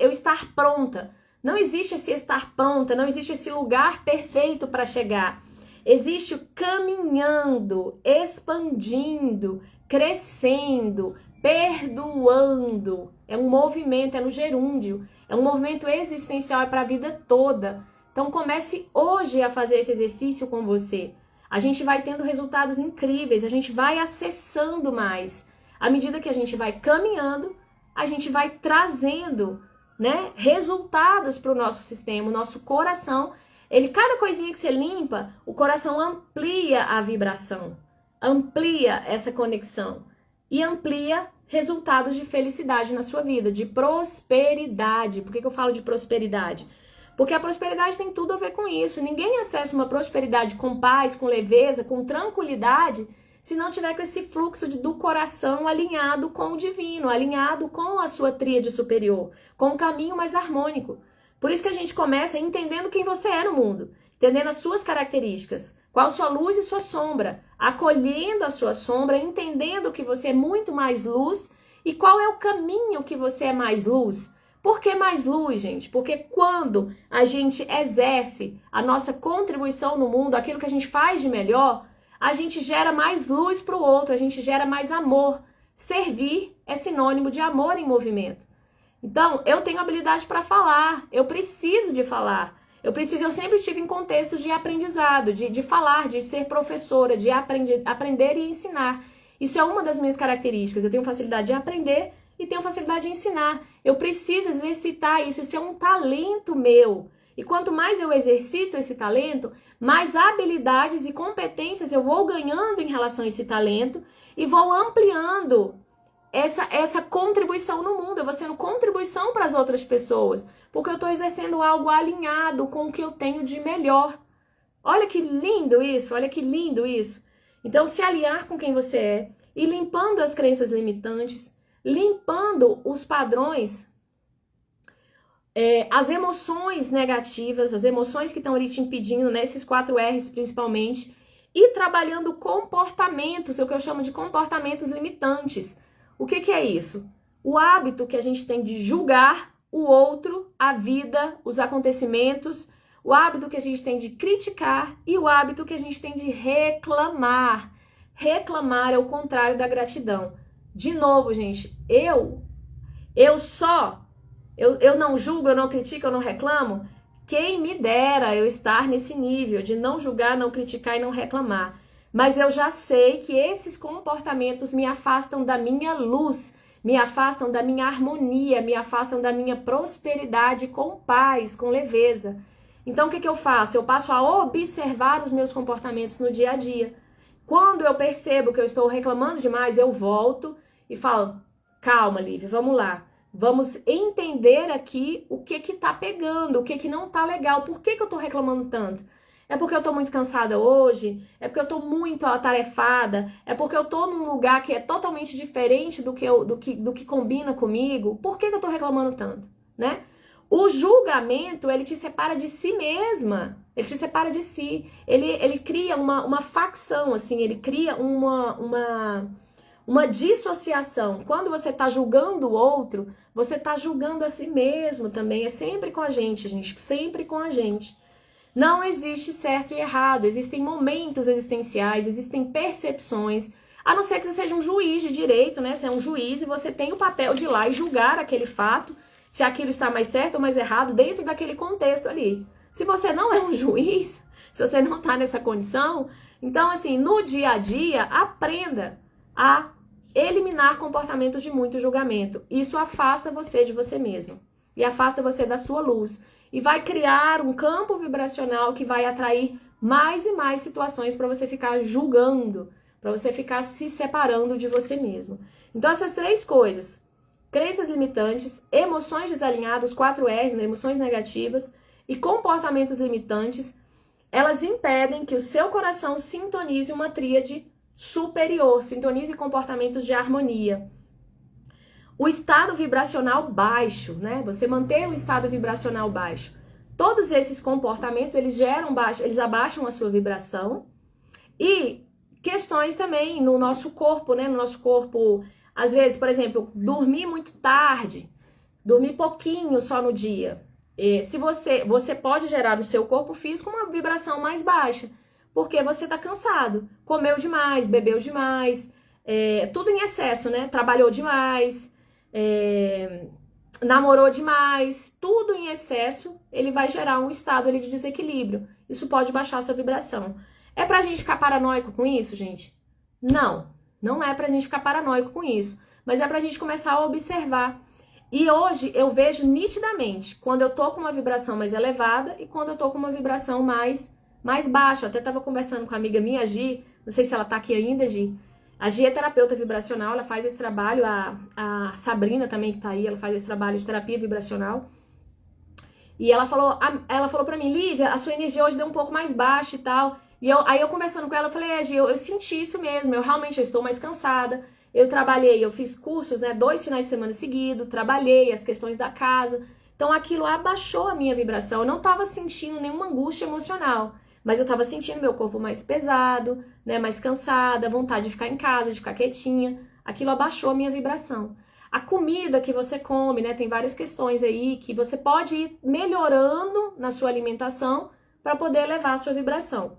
eu estar pronta. Não existe esse estar pronta, não existe esse lugar perfeito para chegar. Existe o caminhando, expandindo, crescendo, perdoando. É um movimento, é no gerúndio. É um movimento existencial, é para a vida toda. Então comece hoje a fazer esse exercício com você. A gente vai tendo resultados incríveis, a gente vai acessando mais. À medida que a gente vai caminhando, a gente vai trazendo, né, resultados para o nosso sistema, o nosso coração. Cada coisinha que você limpa, o coração amplia a vibração, amplia essa conexão e amplia resultados de felicidade na sua vida, de prosperidade. Por que eu falo de prosperidade? Porque a prosperidade tem tudo a ver com isso. Ninguém acessa uma prosperidade com paz, com leveza, com tranquilidade, se não tiver com esse fluxo do coração alinhado com o divino, alinhado com a sua tríade superior, com o caminho mais harmônico. Por isso que a gente começa entendendo quem você é no mundo, entendendo as suas características, qual sua luz e sua sombra, acolhendo a sua sombra, entendendo que você é muito mais luz e qual é o caminho que você é mais luz. Por que mais luz, gente? Porque quando a gente exerce a nossa contribuição no mundo, aquilo que a gente faz de melhor, a gente gera mais luz para o outro, a gente gera mais amor. Servir é sinônimo de amor em movimento. Então, eu tenho habilidade para falar, eu preciso de falar. Eu sempre estive em contextos de aprendizado, de falar, de ser professora, de aprender e ensinar. Isso é uma das minhas características. Eu tenho facilidade de aprender e tenho facilidade de ensinar. Eu preciso exercitar isso, isso é um talento meu. E quanto mais eu exercito esse talento, mais habilidades e competências eu vou ganhando em relação a esse talento e vou ampliando essa contribuição no mundo. Eu vou sendo contribuição para as outras pessoas, porque eu estou exercendo algo alinhado com o que eu tenho de melhor. Olha que lindo isso, olha que lindo isso. Então, se alinhar com quem você é e limpando as crenças limitantes, limpando os padrões, as emoções negativas, as emoções que estão ali te impedindo, né, esses 4 R's principalmente, e trabalhando comportamentos, o que eu chamo de comportamentos limitantes. O que é isso? O hábito que a gente tem de julgar o outro, a vida, os acontecimentos, o hábito que a gente tem de criticar e o hábito que a gente tem de reclamar. Reclamar é o contrário da gratidão. De novo, gente, eu não julgo, eu não critico, eu não reclamo. Quem me dera eu estar nesse nível de não julgar, não criticar e não reclamar. Mas eu já sei que esses comportamentos me afastam da minha luz, me afastam da minha harmonia, me afastam da minha prosperidade com paz, com leveza. Então o que eu faço? Eu passo a observar os meus comportamentos no dia a dia. Quando eu percebo que eu estou reclamando demais, eu volto e falo, calma, Lívia, vamos lá. Vamos entender aqui o que tá pegando, o que não tá legal. Por que eu tô reclamando tanto? É porque eu tô muito cansada hoje? É porque eu tô muito atarefada? É porque eu tô num lugar que é totalmente diferente do que combina comigo? Por que eu tô reclamando tanto, né? O julgamento, ele te separa de si mesma. Ele te separa de si. Ele cria uma facção, assim. Ele cria uma dissociação. Quando você tá julgando o outro, você tá julgando a si mesmo também. É sempre com a gente, sempre com a gente. Não existe certo e errado, existem momentos existenciais, existem percepções, a não ser que você seja um juiz de direito, né? Você é um juiz e você tem o papel de ir lá e julgar aquele fato, se aquilo está mais certo ou mais errado dentro daquele contexto ali. Se você não é um juiz, se você não está nessa condição, então assim, no dia a dia, aprenda a eliminar comportamentos de muito julgamento. Isso afasta você de você mesmo e afasta você da sua luz. E vai criar um campo vibracional que vai atrair mais e mais situações para você ficar julgando, para você ficar se separando de você mesmo. Então essas 3 coisas, crenças limitantes, emoções desalinhadas, 4 R's, né, emoções negativas e comportamentos limitantes, elas impedem que o seu coração sintonize uma tríade superior, sintonize comportamentos de harmonia. O estado vibracional baixo, né? Você manter um estado vibracional baixo. Todos esses comportamentos, eles abaixam a sua vibração. E questões também no nosso corpo, né? No nosso corpo, às vezes, por exemplo, dormir muito tarde, dormir pouquinho só no dia. Se você pode gerar no seu corpo físico uma vibração mais baixa, porque você está cansado, comeu demais, bebeu demais, tudo em excesso, né? Trabalhou demais, namorou demais, tudo em excesso, ele vai gerar um estado ali de desequilíbrio. Isso pode baixar a sua vibração. É pra gente ficar paranoico com isso, gente? Não, não é pra gente ficar paranoico com isso, mas é pra gente começar a observar. E hoje eu vejo nitidamente quando eu tô com uma vibração mais elevada e quando eu tô com uma vibração mais baixa. Eu até tava conversando com a amiga minha, a Gi, não sei se ela tá aqui ainda, Gi. A Gi é terapeuta vibracional, ela faz esse trabalho, a Sabrina também que tá aí, ela faz esse trabalho de terapia vibracional. E ela falou pra mim, Lívia, a sua energia hoje deu um pouco mais baixa e tal. E aí eu conversando com ela, eu falei, Gi, eu senti isso mesmo, eu realmente estou mais cansada. Eu trabalhei, eu fiz cursos, né, 2 finais de semana seguidos, trabalhei as questões da casa. Então aquilo abaixou a minha vibração, eu não tava sentindo nenhuma angústia emocional. Mas eu tava sentindo meu corpo mais pesado, né, mais cansada, vontade de ficar em casa, de ficar quietinha. Aquilo abaixou a minha vibração. A comida que você come, né, tem várias questões aí que você pode ir melhorando na sua alimentação para poder elevar a sua vibração.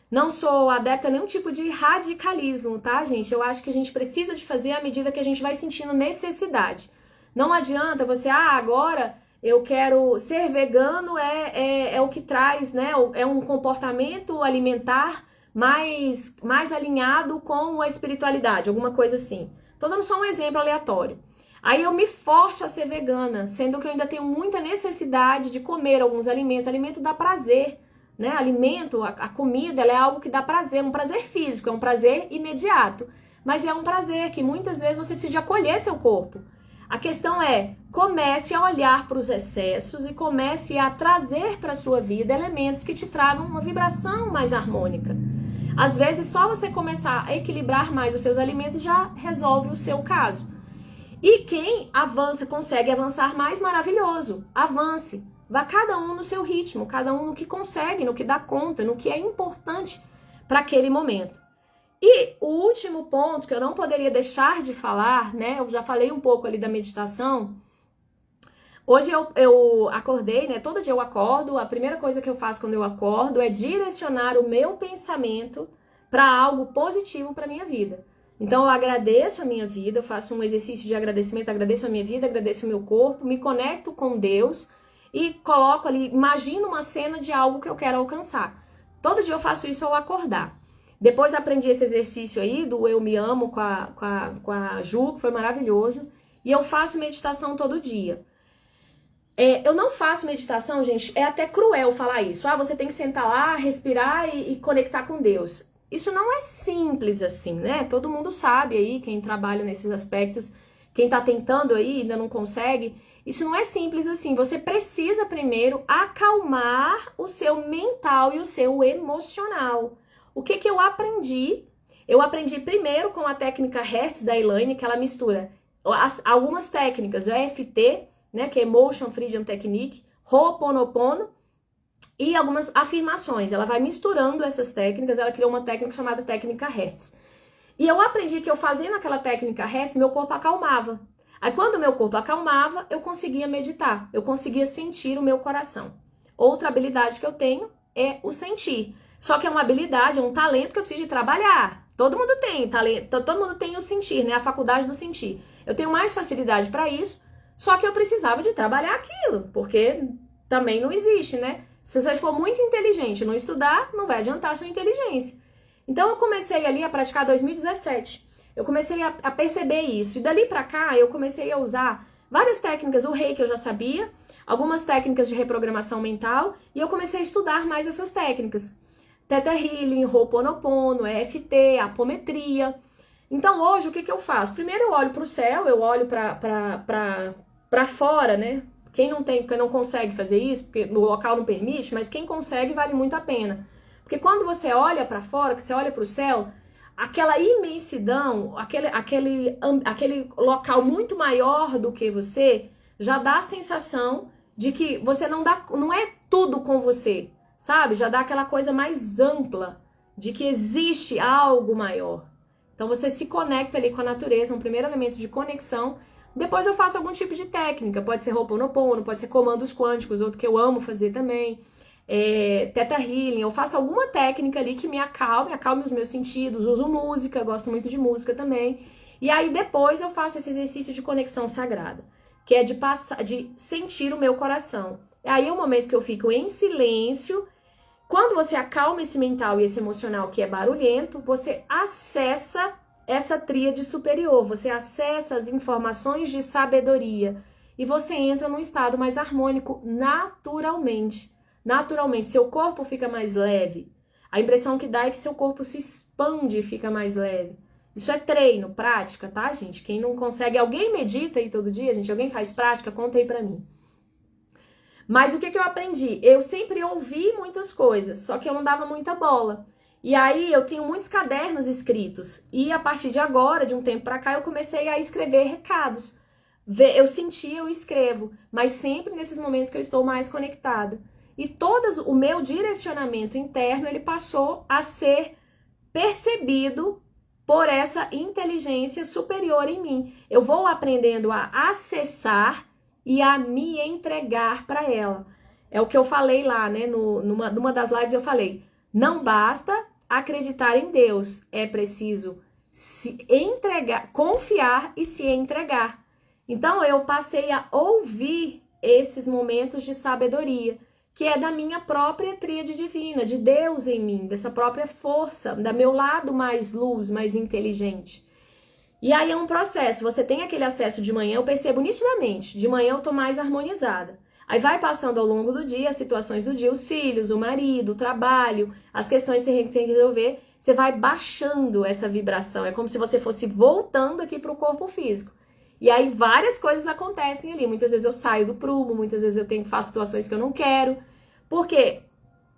Não sou adepta a nenhum tipo de radicalismo, tá, gente? Eu acho que a gente precisa de fazer à medida que a gente vai sentindo necessidade. Não adianta você, agora eu quero ser vegano, é o que traz, né? É um comportamento alimentar mais alinhado com a espiritualidade, alguma coisa assim. Tô dando só um exemplo aleatório. Aí eu me forço a ser vegana, sendo que eu ainda tenho muita necessidade de comer alguns alimentos. Alimento dá prazer, né? Alimento, a comida, ela é algo que dá prazer, um prazer físico, é um prazer imediato. Mas é um prazer que muitas vezes você precisa de acolher seu corpo. A questão é, comece a olhar para os excessos e comece a trazer para a sua vida elementos que te tragam uma vibração mais harmônica. Às vezes, só você começar a equilibrar mais os seus alimentos já resolve o seu caso. E quem avança, consegue avançar mais, maravilhoso. Avance. Vá cada um no seu ritmo, cada um no que consegue, no que dá conta, no que é importante para aquele momento. E o último ponto que eu não poderia deixar de falar, né? Eu já falei um pouco ali da meditação. Hoje eu acordei, né? Todo dia eu acordo. A primeira coisa que eu faço quando eu acordo é direcionar o meu pensamento para algo positivo para minha vida. Então eu agradeço a minha vida, eu faço um exercício de agradecimento, agradeço a minha vida, agradeço o meu corpo, me conecto com Deus e coloco ali, imagino uma cena de algo que eu quero alcançar. Todo dia eu faço isso ao acordar. Depois aprendi esse exercício aí do Eu Me Amo com a Ju, que foi maravilhoso. E eu faço meditação todo dia. Eu não faço meditação, gente, é até cruel falar isso. Você tem que sentar lá, respirar e conectar com Deus. Isso não é simples assim, né? Todo mundo sabe aí, quem trabalha nesses aspectos, quem tá tentando aí e ainda não consegue. Isso não é simples assim. Você precisa primeiro acalmar o seu mental e o seu emocional. O que eu aprendi? Eu aprendi primeiro com a técnica Hertz da Elaine, que ela mistura algumas técnicas, a EFT, né, que é Emotion Freedom Technique, Ho'oponopono e algumas afirmações. Ela vai misturando essas técnicas, ela criou uma técnica chamada técnica Hertz. E eu aprendi que eu fazendo aquela técnica Hertz, meu corpo acalmava. Aí quando o meu corpo acalmava, eu conseguia meditar, eu conseguia sentir o meu coração. Outra habilidade que eu tenho é o sentir. Só que é uma habilidade, é um talento que eu preciso de trabalhar. Todo mundo tem talento, todo mundo tem o sentir, né? A faculdade do sentir. Eu tenho mais facilidade para isso, só que eu precisava de trabalhar aquilo, porque também não existe, né? Se você for muito inteligente e não estudar, não vai adiantar a sua inteligência. Então eu comecei ali a praticar em 2017. Eu comecei a perceber isso. E dali pra cá eu comecei a usar várias técnicas, o Reiki eu já sabia, algumas técnicas de reprogramação mental, e eu comecei a estudar mais essas técnicas. Theta Healing, Ho'oponopono, EFT, apometria. Então hoje o que eu faço? Primeiro eu olho pro céu, eu olho pra fora, né? Quem não consegue fazer isso, porque no local não permite, mas quem consegue vale muito a pena. Porque quando você olha pra fora, que você olha pro céu, aquela imensidão, aquele local muito maior do que você, já dá a sensação de que você não é tudo com você, sabe? Já dá aquela coisa mais ampla, de que existe algo maior. Então você se conecta ali com a natureza, um primeiro elemento de conexão. Depois eu faço algum tipo de técnica, pode ser Ho'oponopono, pode ser comandos quânticos, outro que eu amo fazer também, Theta Healing. Eu faço alguma técnica ali que me acalme os meus sentidos, uso música, gosto muito de música também. E aí depois eu faço esse exercício de conexão sagrada, que é de sentir o meu coração. E aí é o momento que eu fico em silêncio. Quando você acalma esse mental e esse emocional que é barulhento, você acessa essa tríade superior, você acessa as informações de sabedoria e você entra num estado mais harmônico naturalmente. Naturalmente, seu corpo fica mais leve. A impressão que dá é que seu corpo se expande e fica mais leve. Isso é treino, prática, tá, gente? Quem não consegue, alguém medita aí todo dia, gente? Alguém faz prática? Conta aí pra mim. Mas o que eu aprendi? Eu sempre ouvi muitas coisas, só que eu não dava muita bola. E aí eu tenho muitos cadernos escritos. E a partir de agora, de um tempo pra cá, eu comecei a escrever recados. Eu senti, eu escrevo, mas sempre nesses momentos que eu estou mais conectada. E o meu direcionamento interno, ele passou a ser percebido por essa inteligência superior em mim. Eu vou aprendendo a acessar e a me entregar para ela. É o que eu falei lá, né? Numa das lives eu falei, não basta acreditar em Deus, é preciso se entregar, confiar e se entregar. Então eu passei a ouvir esses momentos de sabedoria, que é da minha própria tríade divina, de Deus em mim, dessa própria força, da meu lado mais luz, mais inteligente. E aí é um processo, você tem aquele acesso de manhã, eu percebo nitidamente, de manhã eu tô mais harmonizada. Aí vai passando ao longo do dia, as situações do dia, os filhos, o marido, o trabalho, as questões que você tem que resolver, você vai baixando essa vibração, é como se você fosse voltando aqui para o corpo físico. E aí várias coisas acontecem ali, muitas vezes eu saio do prumo, muitas vezes eu faço situações que eu não quero, porque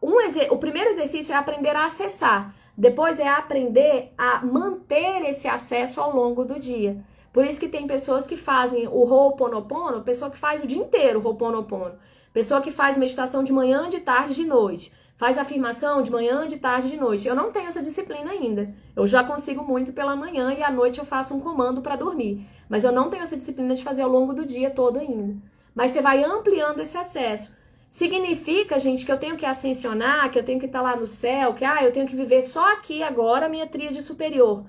o primeiro exercício é aprender a acessar, depois é aprender a manter esse acesso ao longo do dia. Por isso que tem pessoas que fazem o Ho'oponopono, pessoa que faz o dia inteiro o Ho'oponopono, pessoa que faz meditação de manhã, de tarde, de noite, faz afirmação de manhã, de tarde, de noite. Eu não tenho essa disciplina ainda. Eu já consigo muito pela manhã e à noite eu faço um comando para dormir. Mas eu não tenho essa disciplina de fazer ao longo do dia todo ainda. Mas você vai ampliando esse acesso. Significa, gente, que eu tenho que ascensionar, que eu tenho que estar lá no céu, que eu tenho que viver só aqui agora a minha tríade superior.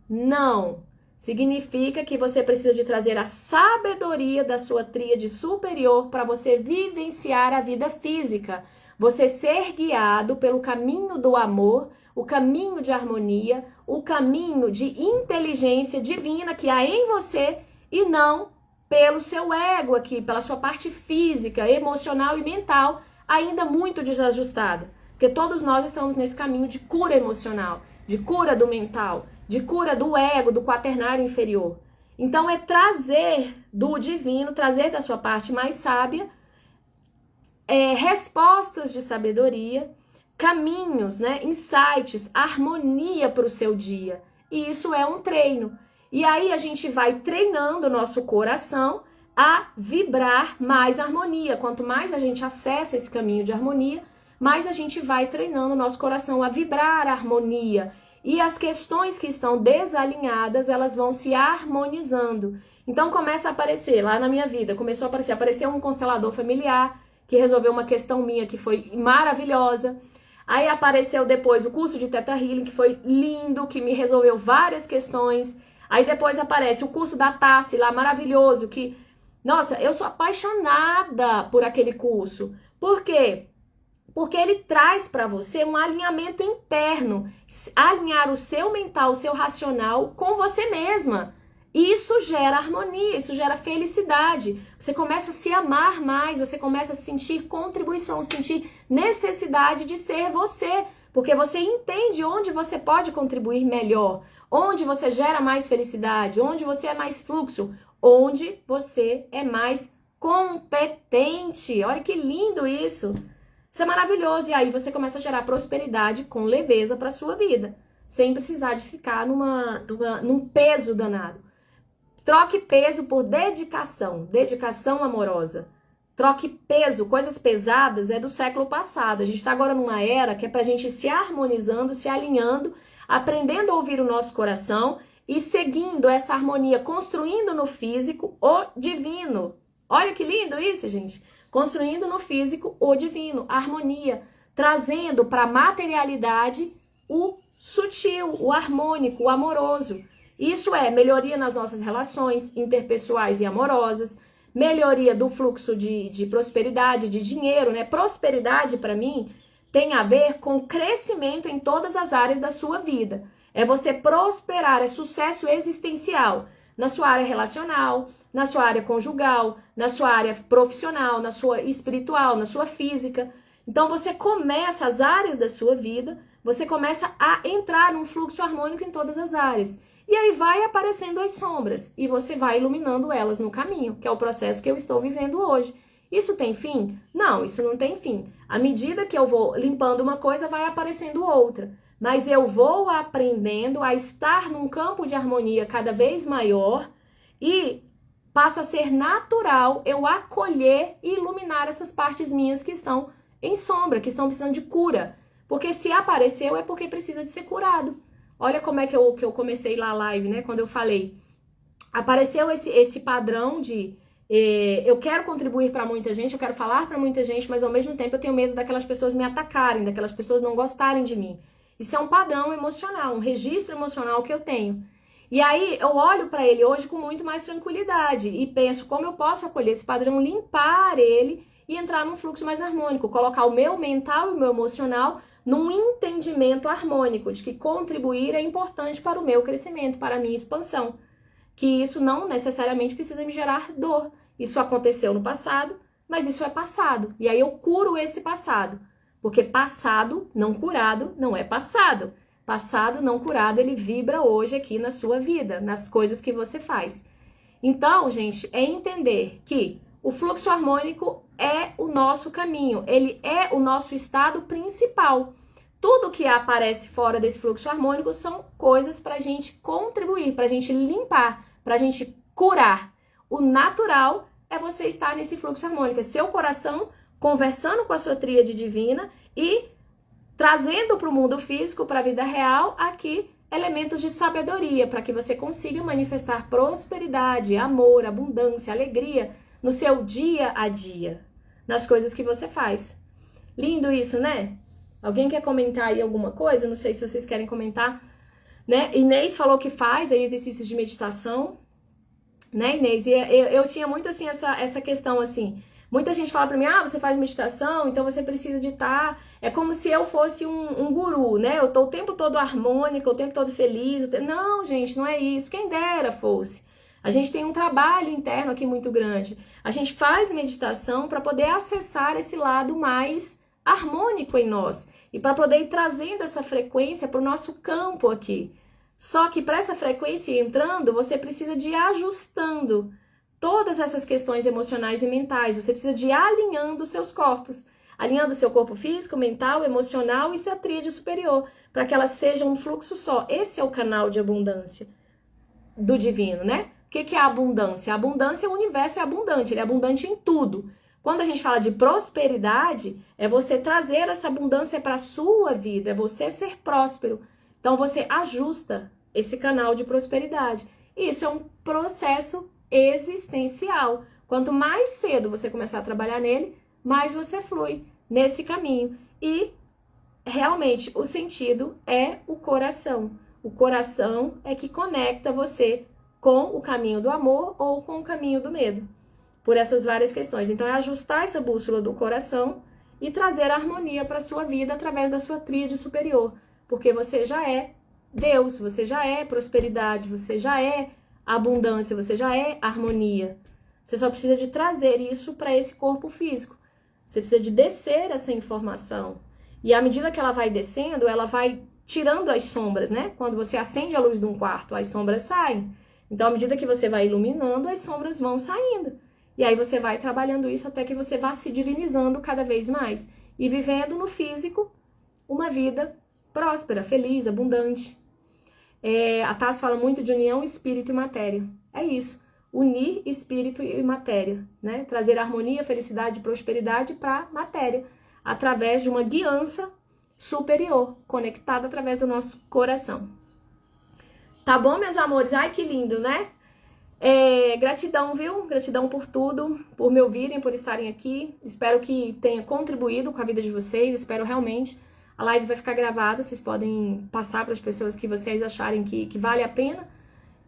Não. Significa que você precisa de trazer a sabedoria da sua tríade superior para você vivenciar a vida física. Você ser guiado pelo caminho do amor, o caminho de harmonia, o caminho de inteligência divina que há em você e não pelo seu ego aqui, pela sua parte física, emocional e mental ainda muito desajustada. Porque todos nós estamos nesse caminho de cura emocional, de cura do mental, de cura do ego, do quaternário inferior. Então é trazer do divino, trazer da sua parte mais sábia, respostas de sabedoria, caminhos, né, insights, harmonia para o seu dia. E isso é um treino. E aí a gente vai treinando o nosso coração a vibrar mais harmonia. Quanto mais a gente acessa esse caminho de harmonia, mais a gente vai treinando o nosso coração a vibrar a harmonia. E as questões que estão desalinhadas, elas vão se harmonizando. Então começa a aparecer, lá na minha vida, começou a aparecer um constelador familiar, que resolveu uma questão minha que foi maravilhosa. Aí apareceu depois o curso de Theta Healing, que foi lindo, que me resolveu várias questões. Aí depois aparece o curso da Tassi lá, maravilhoso, que, nossa, eu sou apaixonada por aquele curso. Por quê? Porque ele traz para você um alinhamento interno, alinhar o seu mental, o seu racional com você mesma. Isso gera harmonia, isso gera felicidade. Você começa a se amar mais, você começa a sentir contribuição, sentir necessidade de ser você, porque você entende onde você pode contribuir melhor, onde você gera mais felicidade, onde você é mais fluxo, onde você é mais competente. Olha que lindo isso! Isso é maravilhoso. E aí você começa a gerar prosperidade com leveza para sua vida, sem precisar de ficar num peso danado. Troque peso por dedicação, dedicação amorosa. Troque peso, coisas pesadas é do século passado. A gente está agora numa era que é para a gente se harmonizando, se alinhando, aprendendo a ouvir o nosso coração e seguindo essa harmonia, construindo no físico o divino. Olha que lindo isso, gente. Construindo no físico o divino, a harmonia, trazendo para a materialidade o sutil, o harmônico, o amoroso. Isso é melhoria nas nossas relações interpessoais e amorosas, melhoria do fluxo de prosperidade, de dinheiro, né? Prosperidade, para mim, tem a ver com crescimento em todas as áreas da sua vida. É você prosperar, é sucesso existencial na sua área relacional, na sua área conjugal, na sua área profissional, na sua espiritual, na sua física. Então você começa as áreas da sua vida, você começa a entrar num fluxo harmônico em todas as áreas. E aí vai aparecendo as sombras e você vai iluminando elas no caminho, que é o processo que eu estou vivendo hoje. Isso tem fim? Não, isso não tem fim. À medida que eu vou limpando uma coisa, vai aparecendo outra. Mas eu vou aprendendo a estar num campo de harmonia cada vez maior e passa a ser natural eu acolher e iluminar essas partes minhas que estão em sombra, que estão precisando de cura. Porque se apareceu é porque precisa de ser curado. Olha como é que eu comecei lá a live, né? Quando eu falei, apareceu esse padrão de eu quero contribuir para muita gente, eu quero falar para muita gente, mas ao mesmo tempo eu tenho medo daquelas pessoas me atacarem, daquelas pessoas não gostarem de mim. Isso é um padrão emocional, um registro emocional que eu tenho. E aí eu olho para ele hoje com muito mais tranquilidade e penso como eu posso acolher esse padrão, limpar ele e entrar num fluxo mais harmônico, colocar o meu mental e o meu emocional num entendimento harmônico de que contribuir é importante para o meu crescimento, para a minha expansão. Que isso não necessariamente precisa me gerar dor. Isso aconteceu no passado, mas isso é passado. E aí eu curo esse passado. Porque passado não curado não é passado. Passado não curado, ele vibra hoje aqui na sua vida, nas coisas que você faz. Então, gente, é entender que o fluxo harmônico é o nosso caminho, ele é o nosso estado principal. Tudo que aparece fora desse fluxo harmônico são coisas para a gente contribuir, para a gente limpar, para a gente curar. O natural é você estar nesse fluxo harmônico, é seu coração conversando com a sua tríade divina e trazendo para o mundo físico, para a vida real, aqui elementos de sabedoria, para que você consiga manifestar prosperidade, amor, abundância, alegria no seu dia a dia, nas coisas que você faz. Lindo isso, né? Alguém quer comentar aí alguma coisa? Não sei se vocês querem comentar, né? Inês falou que faz aí exercícios de meditação, né, Inês? E eu tinha muito, assim, essa questão, assim, muita gente fala pra mim, você faz meditação, então você precisa de estar... É como se eu fosse um guru, né? Eu tô o tempo todo harmônica, o tempo todo feliz. Não, gente, não é isso. Quem dera fosse. A gente tem um trabalho interno aqui muito grande. A gente faz meditação para poder acessar esse lado mais harmônico em nós e para poder ir trazendo essa frequência para o nosso campo aqui. Só que para essa frequência ir entrando, você precisa de ir ajustando todas essas questões emocionais e mentais. Você precisa de ir alinhando os seus corpos, alinhando o seu corpo físico, mental, emocional e sua tríade superior, para que elas sejam um fluxo só. Esse é o canal de abundância do divino, né? O que é a abundância? A abundância, o universo é abundante, ele é abundante em tudo. Quando a gente fala de prosperidade, é você trazer essa abundância para a sua vida, é você ser próspero. Então você ajusta esse canal de prosperidade. Isso é um processo existencial. Quanto mais cedo você começar a trabalhar nele, mais você flui nesse caminho. E realmente o sentido é o coração. O coração é que conecta você com o caminho do amor ou com o caminho do medo, por essas várias questões. Então é ajustar essa bússola do coração e trazer harmonia para a sua vida através da sua tríade superior, porque você já é Deus, você já é prosperidade, você já é abundância, você já é harmonia. Você só precisa de trazer isso para esse corpo físico. Você precisa de descer essa informação. E à medida que ela vai descendo, ela vai tirando as sombras, né? Quando você acende a luz de um quarto, as sombras saem. Então, à medida que você vai iluminando, as sombras vão saindo. E aí você vai trabalhando isso até que você vá se divinizando cada vez mais. E vivendo no físico uma vida próspera, feliz, abundante. A Tassi fala muito de união, espírito e matéria. É isso. Unir espírito e matéria, né? Trazer harmonia, felicidade e prosperidade para a matéria, através de uma guiança superior, conectada através do nosso coração. Tá bom, meus amores? Ai, que lindo, né? Gratidão, viu? Gratidão por tudo, por me ouvirem, por estarem aqui. Espero que tenha contribuído com a vida de vocês. Espero realmente. A live vai ficar gravada, vocês podem passar para as pessoas que vocês acharem que vale a pena.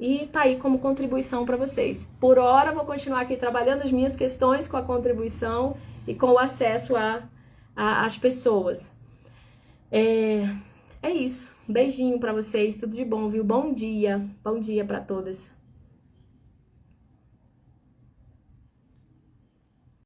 E tá aí como contribuição para vocês. Por hora, vou continuar aqui trabalhando as minhas questões com a contribuição e com o acesso às pessoas. É isso. Um beijinho para vocês, tudo de bom, viu? Bom dia para todas.